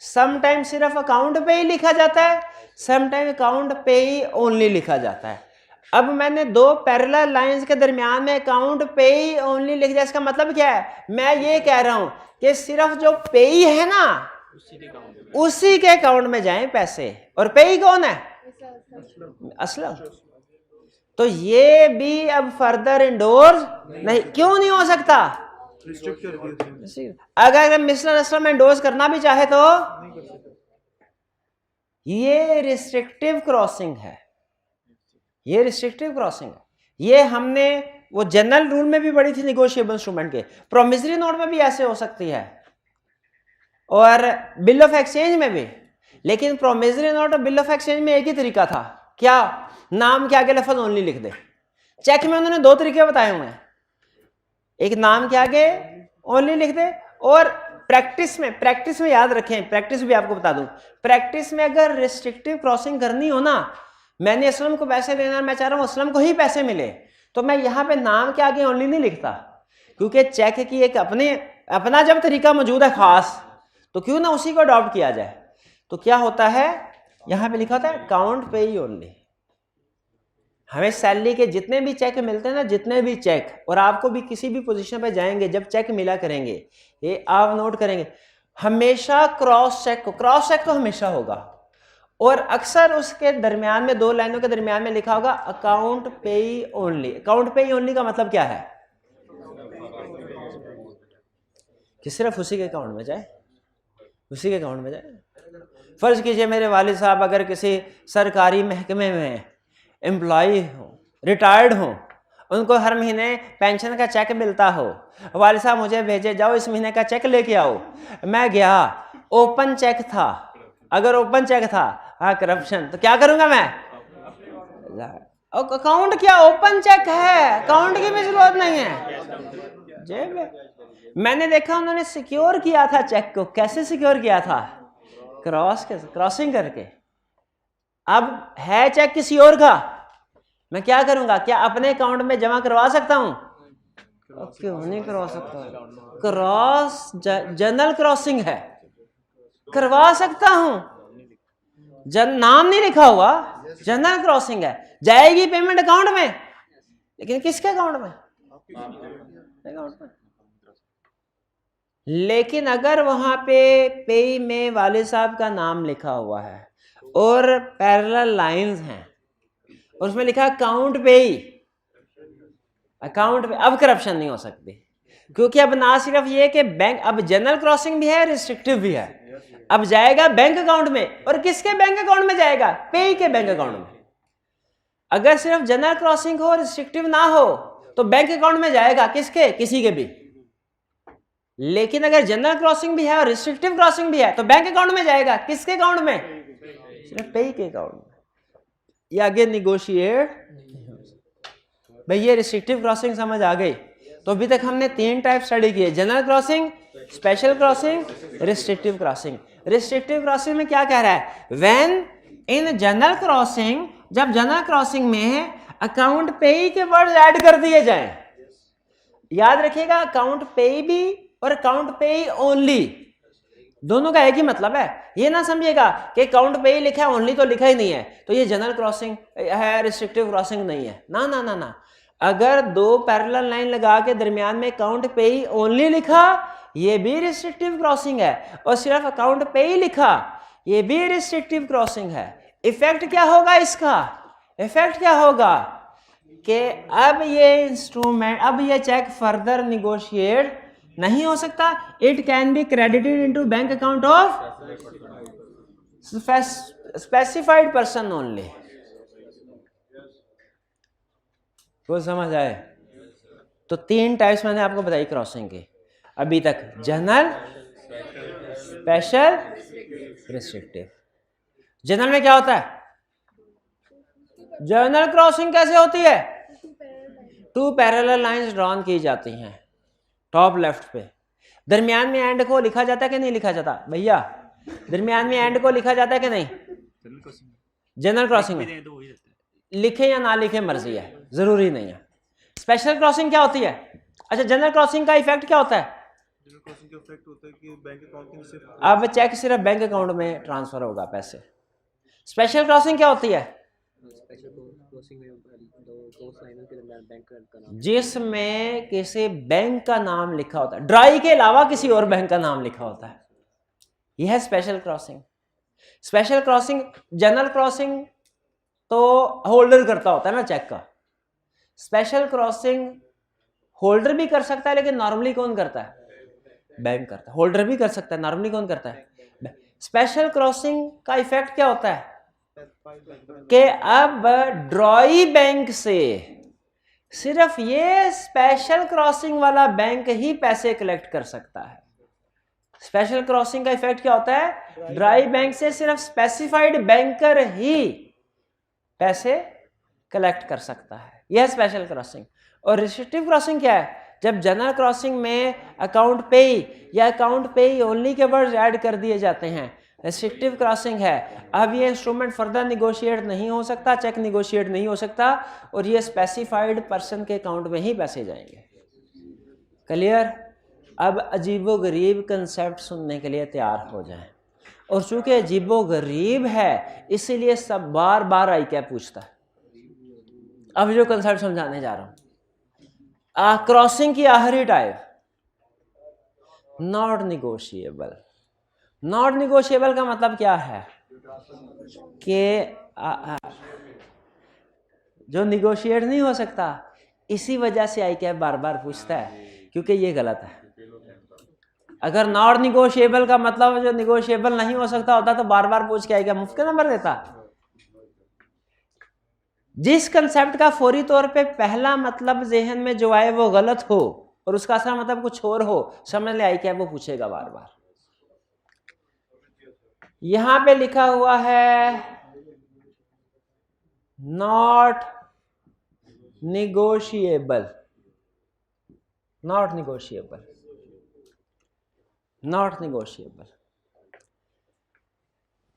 समटाइम सिर्फ अकाउंट पे ही लिखा जाता है, समटाइम अकाउंट पे ही ओनली लिखा जाता है। अब मैंने दो पैरेलल लाइंस के दरमियान में अकाउंट पे ही ओनली लिख दिया। इसका मतलब क्या है? मैं ये कह रहा हूं कि सिर्फ जो पे ही है ना, उसी के अकाउंट में जाएं पैसे। और पे ही कौन है? असलम। तो ये भी अब फर्दर इंडोर्स नहीं, क्यों नहीं हो सकता? अगर मिस्टर असलम इंडोर्स करना भी चाहे तो ये रिस्ट्रिक्टिव क्रॉसिंग है। ये रिस्ट्रिक्टिव क्रॉसिंग है। ये हमने वो जनरल रूल में भी पढ़ी थी निगोशिएबल इंस्ट्रूमेंट के। प्रोमिसरी नोट में भी ऐसे हो सकती है और बिल ऑफ एक्सचेंज में भी। लेकिन प्रोमिसरी नोट और बिल ऑफ एक्सचेंज में एक ही तरीका था, क्या? नाम के आगे लफ्ज ओनली लिख दे। चेक में उन्होंने दो तरीके बताए हुए हैं, एक नाम के आगे ओनली लिख दे, और प्रैक्टिस में याद रखें, प्रैक्टिस भी आपको बता दूं, प्रैक्टिस में अगर रिस्ट्रिक्टिव क्रॉसिंग करनी हो ना, मैंने असलम को पैसे देना, मैं चाह रहा हूं असलम को ही पैसे मिले, तो मैं यहां पे नाम के आगे ओनली नहीं लिखता, क्योंकि चेक की एक अपना जब तरीका मौजूद है खास, तो क्यों ना उसी को अडॉप्ट किया जाए। तो क्या होता है, यहां पे लिखा होता है अकाउंट पे ही ओनली। हमें सैलरी के जितने भी चेक मिलते हैं ना, जितने भी चेक, और आपको भी किसी भी पोजीशन पे जाएंगे जब चेक मिला करेंगे, ये आप नोट करेंगे, हमेशा क्रॉस चेक तो हमेशा होगा, और अक्सर उसके दरमियान में दो लाइनों के दरमियान में लिखा होगा अकाउंट पे ही ओनली। अकाउंट पे ही ओनली का मतलब क्या है? कि सिर्फ उसी के अकाउंट में जाए, उसी के अकाउंट में जाए। फर्ज कीजिए मेरे वालिद साहब अगर किसी सरकारी महकमे में एम्प्लॉय हो, रिटायर्ड हो, उनको हर महीने पेंशन का चेक मिलता हो, वालिद साहब मुझे भेजे जाओ इस महीने का चेक लेके आओ, मैं गया, ओपन चेक था, अगर ओपन चेक था, हाँ करप्शन, तो क्या करूंगा मैं? अकाउंट क्या ओपन चेक है, अकाउंट की भी जरूरत नहीं है, जेब में। मैंने देखा उन्होंने सिक्योर किया था चेक को। कैसे सिक्योर किया था? क्रॉसिंग करके। अब है चेक किसी और का, मैं क्या करूंगा? क्या अपने अकाउंट में जमा करवा सकता हूं? क्यों नहीं करवा सकता? क्रॉस जनरल क्रॉसिंग है, करवा सकता हूं। नाम नहीं लिखा हुआ, जनरल क्रॉसिंग है, जाएगी पेमेंट अकाउंट में, लेकिन किसके अकाउंट में? अकाउंट में। लेकिन अगर वहां पे में वालिद साहब का नाम लिखा हुआ है और पैरेलल लाइंस हैं और उसमें लिखा अकाउंट पे ही, अकाउंट पे, अब करप्शन नहीं हो सकती, क्योंकि अब ना सिर्फ ये कि बैंक, अब जनरल क्रॉसिंग भी है, रिस्ट्रिक्टिव भी है। अब जाएगा बैंक अकाउंट में, और किसके बैंक अकाउंट में जाएगा? पे के बैंक अकाउंट में। अगर सिर्फ जनरल क्रॉसिंग हो, रिस्ट्रिक्टिव ना हो, तो बैंक अकाउंट में जाएगा किसके? किसी के भी। लेकिन अगर जनरल क्रॉसिंग भी है और रिस्ट्रिक्टिव क्रॉसिंग भी है, तो बैंक अकाउंट में जाएगा किसके अकाउंट में? सिर्फ पे के अकाउंट में। ये आगे निगोशिएट। भाई ये रिस्ट्रिक्टिव क्रॉसिंग समझ आ गई। तो अभी तक हमने तीन टाइप स्टडी किए, general crossing, special crossing, restrictive crossing. Restrictive crossing में क्या कह रहा है? व्हेन इन जनरल क्रॉसिंग, जब जनरल क्रॉसिंग में अकाउंट पेई के वर्ड ऐड कर दिए जाएं। याद रखिएगा, अकाउंट पेई भी और अकाउंट पेई ओनली दोनों का एक ही मतलब है। ये ना समझिएगा कि अकाउंट पेई लिखा है ओनली तो लिखा ही नहीं है तो ये जनरल क्रॉसिंग है, रिस्ट्रिक्टिव क्रॉसिंग नहीं है। ना ना ना ना, अगर दो पैरेलल लाइन लगा के दरमियान में अकाउंट पेई ओनली लिखा ये भी रिस्ट्रिक्टिव क्रॉसिंग है, और सिर्फ अकाउंट पेई लिखा ये भी रिस्ट्रिक्टिव क्रॉसिंग है। इफेक्ट क्या होगा इसका? इफेक्ट क्या होगा कि अब ये इंस्ट्रूमेंट, अब ये चेक फर्दर निगोशिएट नहीं हो सकता। It can be credited into bank account of specified person only. कुछ समझ आए? तो तीन टाइप्स मैंने आपको बताई क्रॉसिंग की अभी तक, जनरल, स्पेशल, रिस्ट्रिक्टिव। जनरल में क्या होता है? जनरल क्रॉसिंग कैसे होती है? टू पैरेलल लाइंस ड्रॉन की जाती हैं टॉप लेफ्ट पे, दरमियान में एंड को लिखा जाता है कि नहीं लिखा जाता भैया? दरमियान में एंड को लिखा जाता है कि नहीं? जनरल क्रॉसिंग में लिखे या ना लिखे मर्जी है, जरूरी नहीं है। स्पेशल क्रॉसिंग क्या होती है? अच्छा, जनरल क्रॉसिंग का इफेक्ट क्या होता है? अब चेक सिर्फ बैंक अकाउंट में ट्रांसफर होगा पैसे। स्पेशल क्रॉसिंग क्या होती है? जिसमें किसी बैंक का नाम लिखा होता है, ड्राई के अलावा किसी और बैंक का नाम लिखा होता है, यह है special crossing. Special crossing, general crossing तो होल्डर करता होता है ना चेक का, स्पेशल क्रॉसिंग होल्डर भी कर सकता है लेकिन नॉर्मली कौन करता है? बैंक करता है। होल्डर भी कर सकता है, नॉर्मली कौन करता है? स्पेशल क्रॉसिंग का इफेक्ट क्या होता है कि अब ड्रॉई बैंक से सिर्फ ये स्पेशल क्रॉसिंग वाला बैंक ही पैसे कलेक्ट कर सकता है। स्पेशल क्रॉसिंग का इफेक्ट क्या होता है? ड्राई बैंक से सिर्फ स्पेसिफाइड बैंकर ही पैसे कलेक्ट कर सकता है, यह स्पेशल क्रॉसिंग। और रिस्ट्रिक्टिव क्रॉसिंग क्या है? जब जनरल क्रॉसिंग में अकाउंट पेई या अकाउंट पेई ओनली के वर्ड ऐड कर दिए जाते हैं, रिस्ट्रिक्टिव क्रॉसिंग है अब ये इंस्ट्रूमेंट फर्दर निगोशिएट नहीं हो सकता, चेक निगोशिएट नहीं हो सकता, और ये स्पेसिफाइड पर्सन के अकाउंट में ही पैसे जाएंगे। क्लियर? अब अजीबोगरीब कंसेप्ट सुनने के लिए तैयार हो जाएं, और चूंकि अजीबोगरीब है इसीलिए सब बार बार आई क्या पूछता है। अब जो कंसेप्ट समझाने जा रहा हूं, क्रॉसिंग की आखिरी type, not negotiable. Not negotiable का मतलब क्या है कि जो निगोशिएट नहीं हो सकता, इसी वजह से आई क्या बार बार पूछता है, क्योंकि ये गलत है। अगर नॉट निगोशिएबल का मतलब जो निगोशिएबल नहीं हो सकता होता तो बार बार पूछ के आई क्या मुफ्त का नंबर देता। जिस कंसेप्ट का फौरी तौर पे पहला मतलब जहन में जो आए वो गलत हो और उसका असला मतलब कुछ और हो, समझ ले आई क्या वो पूछेगा बार बार। यहां पे लिखा हुआ है not negotiable, not negotiable, not negotiable.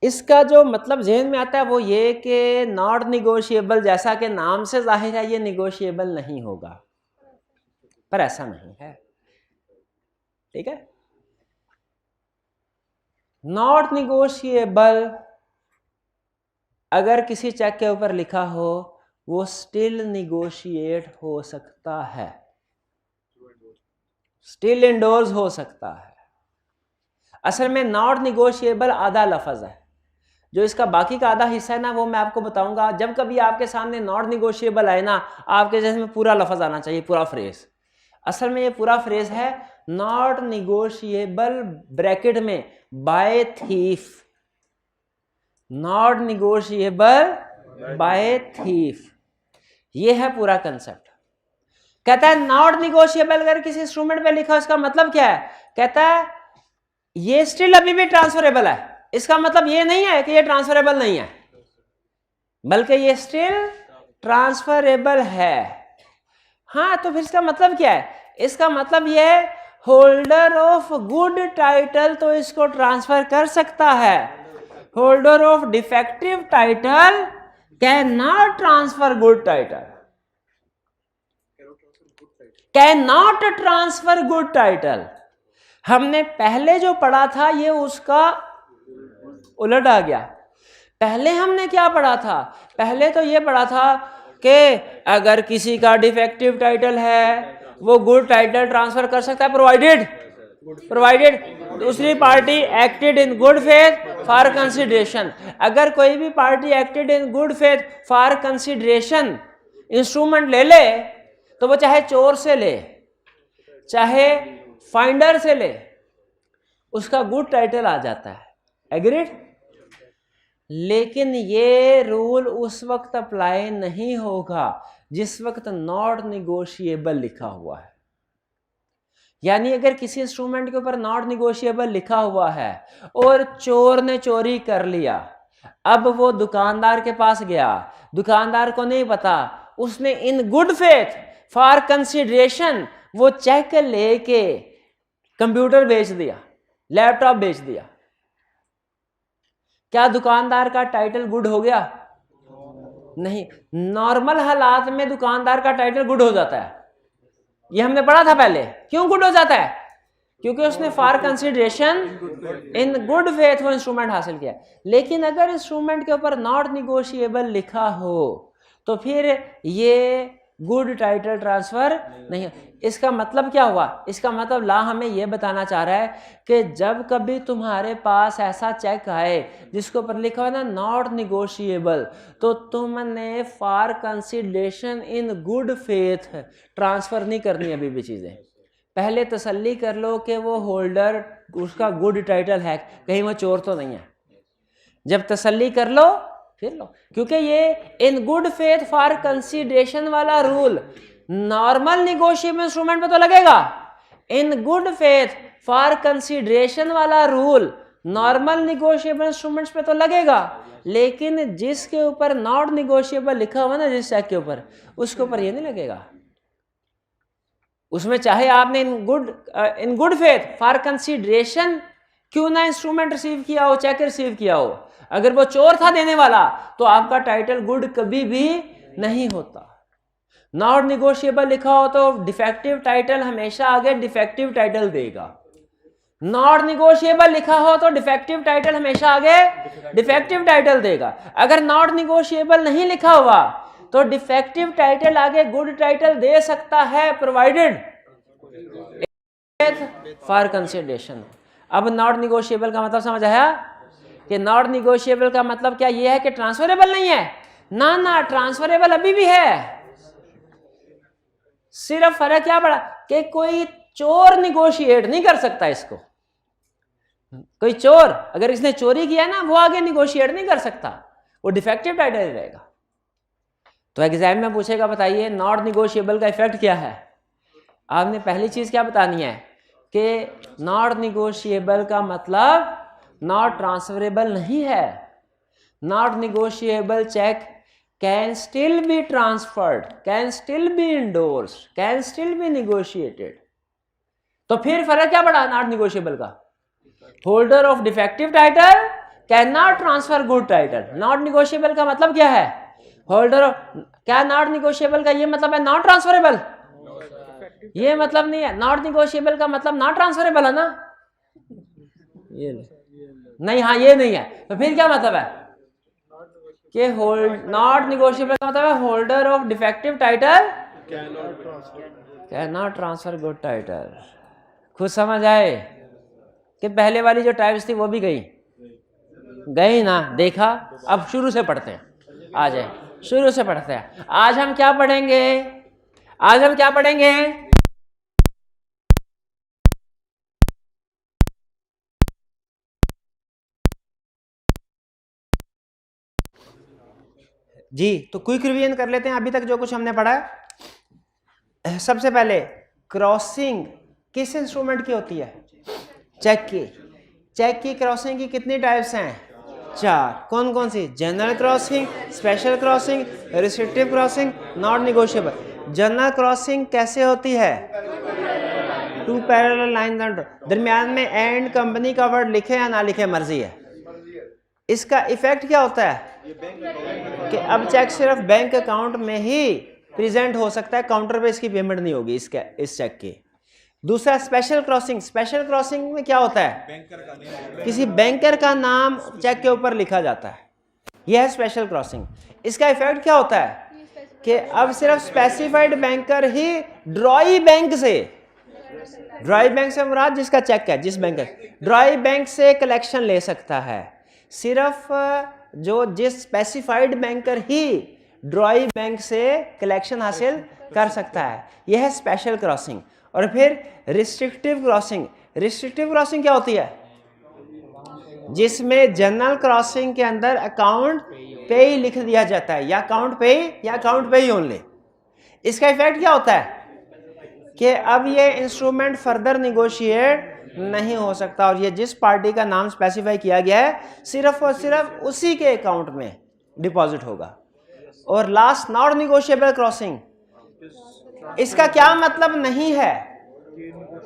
इसका जो मतलब जहन में आता है वो ये कि नॉट निगोशिएबल, जैसा कि नाम से जाहिर है ये निगोशिएबल नहीं होगा, पर ऐसा नहीं है। ठीक है, नॉट निगोशिएबल अगर किसी चेक के ऊपर लिखा हो वो स्टिल निगोशिएट हो सकता है, स्टिल इंडोर्स हो सकता है। असल में नॉट निगोशिएबल आधा लफ्ज है, जो इसका बाकी का आधा हिस्सा है ना वो मैं आपको बताऊंगा। जब कभी आपके सामने नॉट निगोशिएबल आए ना, आपके जैसे में पूरा लफ्ज आना चाहिए, पूरा फ्रेज। असल में ये पूरा फ्रेज है नॉट निगोशिएबल ब्रैकेट में by thief, not negotiable by thief, ये है पूरा कंसेप्ट। कहता है नॉट निगोशिएबल अगर किसी इंस्ट्रूमेंट पे लिखा उसका मतलब क्या है? कहता है ये स्टिल अभी भी ट्रांसफरेबल है, इसका मतलब ये नहीं है कि ये ट्रांसफरेबल नहीं है, बल्कि ये स्टिल ट्रांसफरेबल है। हाँ, तो फिर इसका मतलब क्या है? इसका मतलब ये है होल्डर ऑफ गुड टाइटल तो इसको ट्रांसफर कर सकता है, holder of defective title can not transfer good title. Can not transfer good title. हमने पहले जो पढ़ा था ये उसका उलट आ गया। पहले हमने क्या पढ़ा था? पहले तो ये पढ़ा था कि अगर किसी का डिफेक्टिव टाइटल है वो गुड टाइटल ट्रांसफर कर सकता है, प्रोवाइडेड दूसरी party acted in good faith for consideration. अगर कोई भी party acted in good faith for consideration instrument ले ले तो वो चाहे चोर से ले चाहे फाइंडर से ले, उसका गुड टाइटल आ जाता है। एग्रीड? लेकिन ये रूल उस वक्त अप्लाई नहीं होगा जिस वक्त नॉट निगोशिएबल लिखा हुआ है। यानी अगर किसी इंस्ट्रूमेंट के ऊपर नॉट निगोशिएबल लिखा हुआ है और चोर ने चोरी कर लिया, अब वो दुकानदार के पास गया, दुकानदार को नहीं पता, उसने in good faith for consideration वो चेक लेके कंप्यूटर बेच दिया, लैपटॉप बेच दिया, क्या दुकानदार का टाइटल गुड हो गया? नहीं। नॉर्मल हालात में दुकानदार का टाइटल गुड हो जाता है, ये हमने पढ़ा था पहले। क्यों गुड हो जाता है? क्योंकि उसने for consideration in good faith वो इंस्ट्रूमेंट हासिल किया। लेकिन अगर इंस्ट्रूमेंट के ऊपर नॉट निगोशिएबल लिखा हो तो फिर ये गुड टाइटल ट्रांसफर नहीं। इसका मतलब क्या हुआ? इसका मतलब ला हमें यह बताना चाह रहा है कि जब कभी तुम्हारे पास ऐसा चेक आए जिसके ऊपर लिखा हुआ ना नॉट निगोशिएबल, तो तुमने for consideration in good faith transfer नहीं करनी। अभी भी चीजें पहले तसल्ली कर लो कि वो होल्डर उसका गुड टाइटल है, कहीं वो चोर तो नहीं है। जब तसल्ली कर लो फिर लो, क्योंकि ये in good faith for consideration वाला रूल नॉर्मल निगोशिएबल इंस्ट्रूमेंट पे तो लगेगा, in good faith for consideration वाला रूल नॉर्मल निगोशिएबल इंस्ट्रूमेंट्स पे तो लगेगा, लेकिन जिसके ऊपर नॉट निगोशिएबल लिखा हुआ ना जिस चेक के ऊपर, उसके ऊपर ये नहीं लगेगा। उसमें चाहे आपने in good faith for consideration क्यों ना इंस्ट्रूमेंट रिसीव किया हो, चेक रिसीव किया हो, अगर वो चोर था देने वाला तो आपका टाइटल गुड कभी भी नहीं होता। नॉट निगोशिएबल लिखा हो तो डिफेक्टिव टाइटल हमेशा आगे डिफेक्टिव टाइटल देगा। नॉट निगोशिएबल लिखा हो तो डिफेक्टिव टाइटल हमेशा आगे डिफेक्टिव टाइटल देगा। अगर नॉट निगोशिएबल नहीं लिखा हुआ तो डिफेक्टिव टाइटल आगे गुड टाइटल दे सकता है, प्रोवाइडेड फॉर कंसिडरेशन। अब नॉट निगोशिएबल का मतलब समझ आया कि नॉट निगोशिएबल का मतलब क्या ये है कि ट्रांसफरेबल नहीं है? ना ना, ट्रांसफरेबल अभी भी है। सिर्फ फर्क क्या पड़ा कि कोई चोर निगोशिएट नहीं कर सकता इसको। कोई चोर अगर इसने चोरी किया ना वो आगे निगोशिएट नहीं कर सकता, वो डिफेक्टिव टाइटल रहेगा। तो एग्जाम में पूछेगा बताइए नॉट निगोशिएबल का इफेक्ट क्या है? आपने पहली चीज क्या बतानी है कि नॉट निगोशिएबल का मतलब नॉट ट्रांसफरेबल नहीं है। Not negotiable cheque can still be transferred, can still be endorsed, can still be negotiated। तो फिर फर्क क्या पड़ा नॉट निगोशिएबल का? Holder of defective title can not transfer good title. Not negotiable का मतलब क्या है? होल्डर क्या नॉट निगोशिएबल का ये मतलब है नॉट ट्रांसफरेबल? ये मतलब नहीं है। नॉट निगोशिएबल का मतलब नॉट ट्रांसफरेबल है ना? ये नहीं, हाँ ये नहीं है। तो फिर क्या मतलब है कि नॉट निगोशिएबल का मतलब है holder of defective title can not transfer good title. खुद समझ आए कि पहले वाली जो टाइप्स थी वो भी गई ना? देखा? अब शुरू से पढ़ते हैं, आ जाए शुरू से पढ़ते हैं। आज हम क्या पढ़ेंगे? जी तो क्विक रिवीजन कर लेते हैं अभी तक जो कुछ हमने पढ़ा है। सबसे पहले क्रॉसिंग किस इंस्ट्रूमेंट की होती है? चेक की। चेक की क्रॉसिंग की कितनी टाइप्स हैं? 4। कौन कौन सी? General crossing, special crossing, restrictive crossing, not negotiable. General crossing कैसे होती है? 2 पैरेलल लाइन दरमियान में एंड कंपनी का वर्ड लिखे या ना लिखे मर्जी है। इसका इफेक्ट क्या होता है कि अब चेक सिर्फ बैंक अकाउंट में ही प्रेजेंट हो सकता है, काउंटर पे इसकी पेमेंट नहीं होगी इस चेक की। दूसरा स्पेशल क्रॉसिंग, स्पेशल क्रॉसिंग में क्या होता है, किसी बैंकर का नाम चेक के ऊपर लिखा जाता है, यह है स्पेशल क्रॉसिंग। इसका इफेक्ट क्या होता है कि अब सिर्फ स्पेसिफाइड बैंकर ही ड्रॉई बैंक से, ड्रॉई बैंक से मुराद जिसका चेक है, जिस बैंक है, ड्रॉई बैंक से कलेक्शन ले सकता है। सिर्फ जिस स्पेसिफाइड बैंकर ही ड्रॉई बैंक से कलेक्शन हासिल कर सकता है, यह है स्पेशल क्रॉसिंग। और फिर रिस्ट्रिक्टिव क्रॉसिंग, रिस्ट्रिक्टिव क्रॉसिंग क्या होती है, जिसमें जनरल क्रॉसिंग के अंदर अकाउंट पे ही लिख दिया जाता है, या अकाउंट पे ही या अकाउंट पे ही ओनली। इसका इफेक्ट क्या होता है कि अब ये इंस्ट्रूमेंट फर्दर निगोशिएट नहीं हो सकता, और ये जिस पार्टी का नाम स्पेसिफाई किया गया है सिर्फ और सिर्फ उसी के अकाउंट में डिपॉजिट होगा। और लास्ट, नॉट निगोशिएबल क्रॉसिंग, इसका क्या मतलब नहीं है,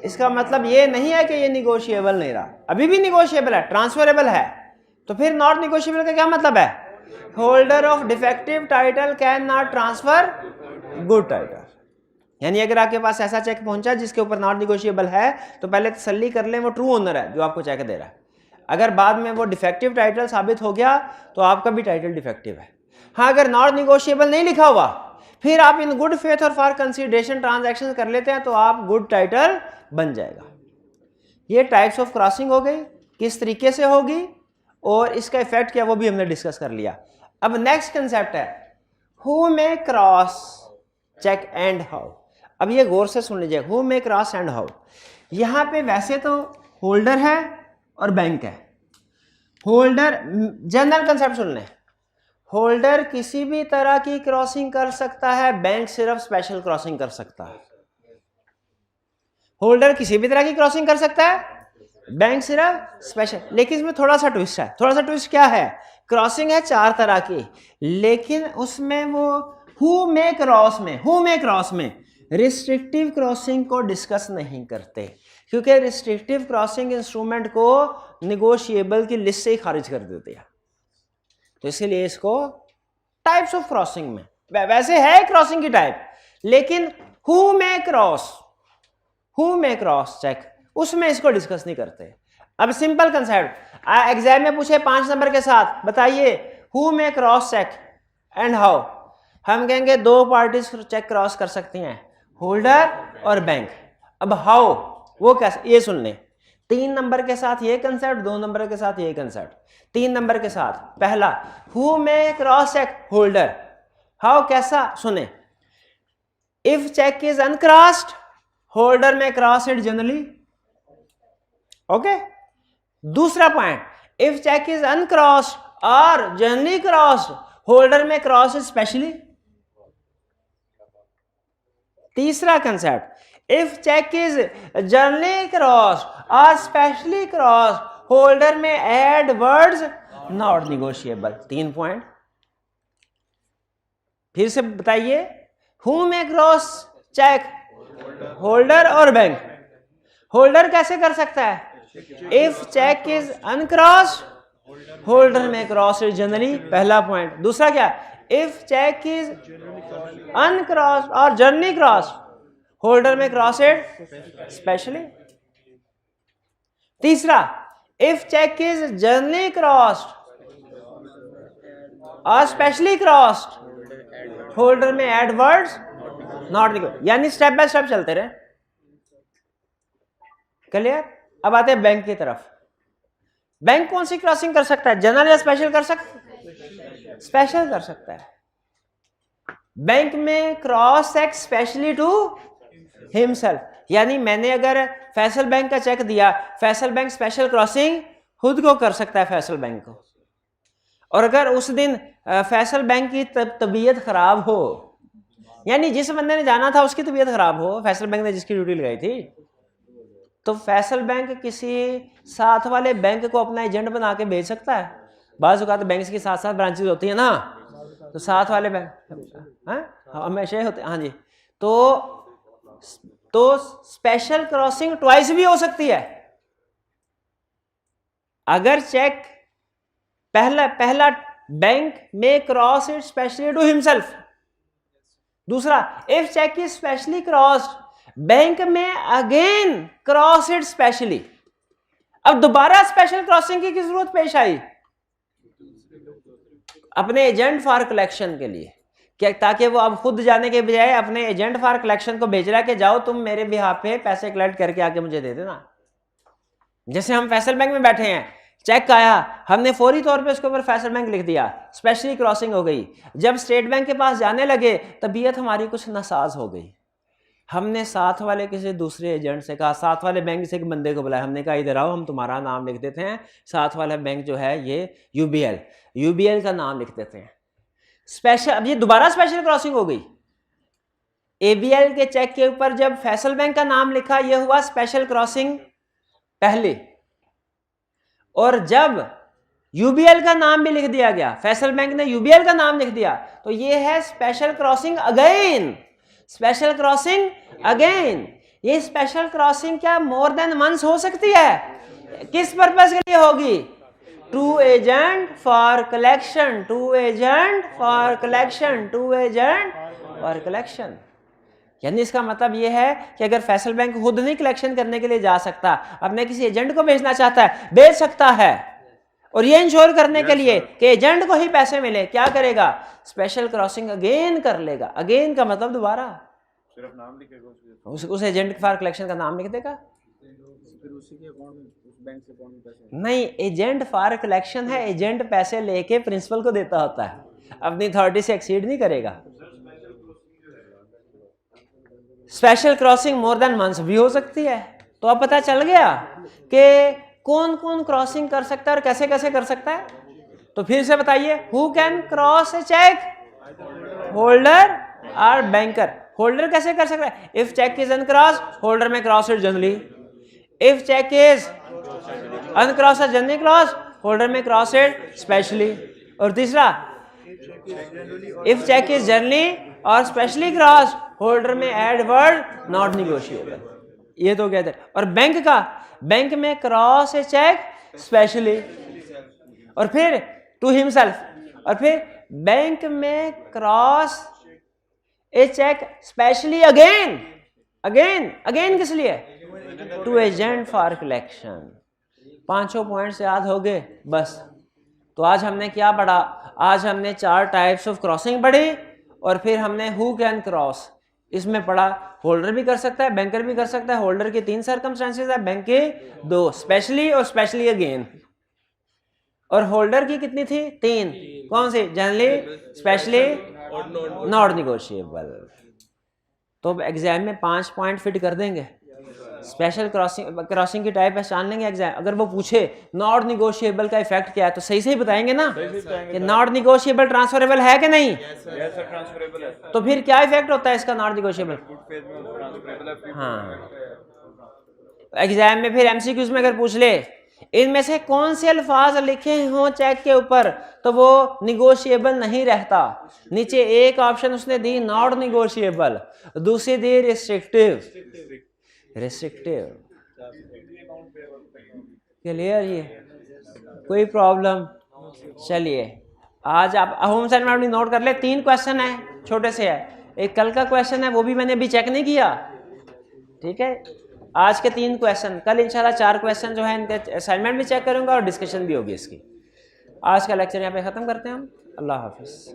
इसका मतलब ये नहीं है कि ये निगोशिएबल नहीं रहा, अभी भी निगोशिएबल है, ट्रांसफरेबल है। तो फिर नॉट निगोशिएबल का क्या मतलब है, holder of defective title can not transfer good title. यानी अगर आपके पास ऐसा चेक पहुंचा जिसके ऊपर नॉट निगोशिएबल है, तो पहले तसल्ली कर लें वो ट्रू ओनर है जो आपको चेक दे रहा है। अगर बाद में वो डिफेक्टिव टाइटल साबित हो गया तो आपका भी टाइटल डिफेक्टिव है। हाँ, अगर नॉट निगोशिएबल नहीं लिखा हुआ, फिर आप इन गुड फेथ और फॉर कंसीडरेशन ट्रांजैक्शन कर लेते हैं, तो आप गुड टाइटल बन जाएगा। ये टाइप्स ऑफ क्रॉसिंग हो गई, किस तरीके से होगी और इसका इफेक्ट क्या वो भी हमने डिस्कस कर लिया। अब नेक्स्ट कंसेप्ट है who may cross cheque and how. अब ये गौर से सुन लीजिए, who may cross and how. यहां पे वैसे तो होल्डर है और बैंक है। होल्डर, जनरल कंसेप्ट सुन लें, होल्डर किसी भी तरह की क्रॉसिंग कर सकता है, बैंक सिर्फ स्पेशल क्रॉसिंग कर सकता है। होल्डर किसी भी तरह की क्रॉसिंग कर सकता है, बैंक सिर्फ स्पेशल। लेकिन इसमें थोड़ा सा ट्विस्ट है। थोड़ा सा ट्विस्ट क्या है, क्रॉसिंग है 4 तरह की, लेकिन उसमें वो हु मे क्रॉस में रिस्ट्रिक्टिव क्रॉसिंग को डिस्कस नहीं करते, क्योंकि रिस्ट्रिक्टिव क्रॉसिंग इंस्ट्रूमेंट को निगोशिएबल की लिस्ट से ही खारिज कर देते हैं। तो इसलिए इसको टाइप्स ऑफ क्रॉसिंग में, वैसे है क्रॉसिंग की टाइप, लेकिन हु मे क्रॉस चेक, उसमें इसको डिस्कस नहीं करते। अब सिंपल कंसेप्ट, एग्जाम में पूछे 5 नंबर के साथ, बताइए who may cross cheque and how. हम कहेंगे 2 पार्टीज चेक क्रॉस कर सकती हैं, होल्डर और बैंक। अब हाउ वो कैसे, ये सुन लें, 3 नंबर के साथ ये कंसेप्ट, 2 नंबर के साथ ये कंसेप्ट। 3 नंबर के साथ पहला who may cross cheque holder, how कैसा, सुने, if cheque is uncrossed holder में क्रॉस इट जनरली, ओके। दूसरा point, if cheque is uncrossed और जनरली क्रॉस्ड होल्डर में क्रॉस इट स्पेशली। तीसरा concept, if cheque is generally crossed और specially crossed holder में add words not negotiable. 3 point. फिर से बताइए, who may cross cheque, holder और बैंक। होल्डर कैसे कर सकता है, if cheque is uncrossed holder में क्रॉस इट जनरली, पहला पॉइंट। दूसरा क्या, इफ चेक इज अनक्रॉस और जनरली क्रॉस होल्डर में क्रॉस इट स्पेशली। तीसरा, if cheque is generally crossed और स्पेशली क्रॉस्ड होल्डर में ऐड वर्ड्स नॉट निगोशिएबल। यानी स्टेप बाय स्टेप चलते रहे, क्लियर। अब आते हैं बैंक की तरफ। बैंक कौन सी क्रॉसिंग कर सकता है, जनरल या स्पेशल कर सकता है, स्पेशल कर सकता है। बैंक में cross cheque specially to himself, यानी मैंने अगर फैसल बैंक का चेक दिया, फैसल बैंक स्पेशल क्रॉसिंग खुद को कर सकता है, फैसल बैंक को। और अगर उस दिन फैसल बैंक की तबीयत खराब हो, यानी जिस बंदे ने जाना था उसकी तबीयत खराब हो, फैसल बैंक ने जिसकी ड्यूटी लगाई थी, तो फैसल बैंक किसी साथ वाले बैंक को अपना एजेंट बना के भेज सकता है। बाज़ औक़ात बैंक की साथ ब्रांचेस होती है ना, तो साथ वाले बैंक हमेशा होते हैं। हाँ जी, तो स्पेशल क्रॉसिंग ट्वाइस भी हो सकती है। अगर चेक पहला बैंक में cross it specially to himself, दूसरा, if cheque is specially crossed, bank में अगेन क्रॉस इट स्पेशली। अब दोबारा स्पेशल क्रॉसिंग की जरूरत पेश आई अपने एजेंट फॉर कलेक्शन के लिए, क्या ताकि वो अब खुद जाने के बजाय अपने एजेंट फॉर कलेक्शन को भेज रहा है कि जाओ तुम मेरे बिहाफ पे पैसे कलेक्ट करके आके मुझे दे देना। जैसे हम फैसल बैंक में बैठे हैं, चेक आया, हमने फौरी तौर पे उसके ऊपर फैसल बैंक लिख दिया, स्पेशली क्रॉसिंग हो गई। जब स्टेट बैंक के पास जाने लगे तबीयत हमारी कुछ नासाज हो गई, हमने साथ वाले किसी दूसरे एजेंट से कहा, साथ वाले बैंक से एक बंदे को बुलाया, हमने कहा इधर आओ हम तुम्हारा नाम लिख देते हैं, साथ वाला बैंक जो है ये यूबीएल का नाम लिख देते हैं स्पेशल। अब ये दोबारा स्पेशल क्रॉसिंग हो गई। एबीएल के चेक के ऊपर जब फैसल बैंक का नाम लिखा, ये हुआ स्पेशल क्रॉसिंग पहले, और जब यूबीएल का नाम भी लिख दिया गया, फैसल बैंक ने यूबीएल का नाम लिख दिया, तो ये है special crossing again. Special crossing again, ये स्पेशल क्रॉसिंग क्या मोर देन वंस हो सकती है? किस पर्पस के लिए होगी? To agent for collection, to agent for collection, to agent for collection. यानी इसका मतलब यह है कि अगर फैसल बैंक खुद नहीं कलेक्शन करने के लिए जा सकता, अपने किसी एजेंट को भेजना चाहता है, भेज सकता है, और ये इंश्योर करने के लिए कि एजेंट को ही पैसे मिले, क्या करेगा? स्पेशल क्रॉसिंग अगेन कर लेगा। अगेन का मतलब दोबारा, सिर्फ नाम लिखेगा, उस एजेंट फॉर कलेक्शन का नाम लिख देगा। फिर उसी के अकाउंट में, उस बैंक से अकाउंट में पैसे नहीं, एजेंट फॉर कलेक्शन है, एजेंट पैसे लेके प्रिंसिपल को देता होता है, अपनी अथॉरिटी से एक्सीड नहीं करेगा। Special crossing more than once भी हो सकती है। तो अब पता चल गया कि कौन कौन क्रॉसिंग कर सकता है और कैसे कैसे कर सकता है। तो फिर से बताइए, who can cross a cheque? Holder और बैंकर। होल्डर कैसे कर सकता है? If cheque is uncrossed, holder में cross it generally. If cheque is अनक्रॉस और जनरली क्रॉस, होल्डर में क्रॉस इट स्पेशली। और तीसरा, इफ चेक इज जनरली और स्पेशली क्रॉस, होल्डर में ऐड वर्ड नॉट निगोशिएबल। ये तो कहते हैं। और बैंक का, बैंक में क्रॉस ए चेक स्पेशली, और फिर टू हिमसेल्फ, और फिर बैंक में cross a cheque specially again. Again किस लिए? To agent for collection. पांचों पॉइंट्स याद हो गए बस। तो आज हमने क्या पढ़ा? आज हमने 4 टाइप्स ऑफ क्रॉसिंग पढ़ी, और फिर हमने हु कैन क्रॉस इसमें पढ़ा। होल्डर भी कर सकता है, बैंकर भी कर सकता है। होल्डर के 3 सर्कमस्टेंसेस है, बैंक के 2, स्पेशली और स्पेशली अगेन। और होल्डर की कितनी थी? 3। कौन सी? Generally, specially, not negotiable. तो एग्जाम में 5 पॉइंट फिट कर देंगे। स्पेशल क्रॉसिंग की टाइप पहचान लेंगे एग्जाम। अगर वो पूछे नॉट निगोशिएबल का इफेक्ट क्या है, तो सही बताएंगे ना कि नॉट निगोशिएबल ट्रांसफरेबल है कि नहीं। तो फिर क्या इफेक्ट होता है इसका नॉट निगोशिएबल? हाँ, एग्जाम में फिर एमसीक्यूज में अगर पूछ ले इनमें से कौन से अल्फाज लिखे हों चेक के ऊपर, तो वो निगोशिएबल नहीं रहता। नीचे एक ऑप्शन उसने दी नॉट निगोशिएबल, दूसरी दी रिस्ट्रिक्टिव। क्लियर? ये कोई प्रॉब्लम? चलिए, आज आप होम असाइनमेंट में नोट कर ले। 3 क्वेश्चन है, छोटे से है। एक कल का क्वेश्चन है, वो भी मैंने अभी चेक नहीं किया। ठीक है, आज के 3 क्वेश्चन, कल इंशाल्लाह 4 क्वेश्चन जो है इनके असाइनमेंट भी चेक करूंगा और डिस्कशन भी होगी इसकी। आज का लेक्चर यहाँ पे ख़त्म करते हैं हम। अल्लाह हाफिज़।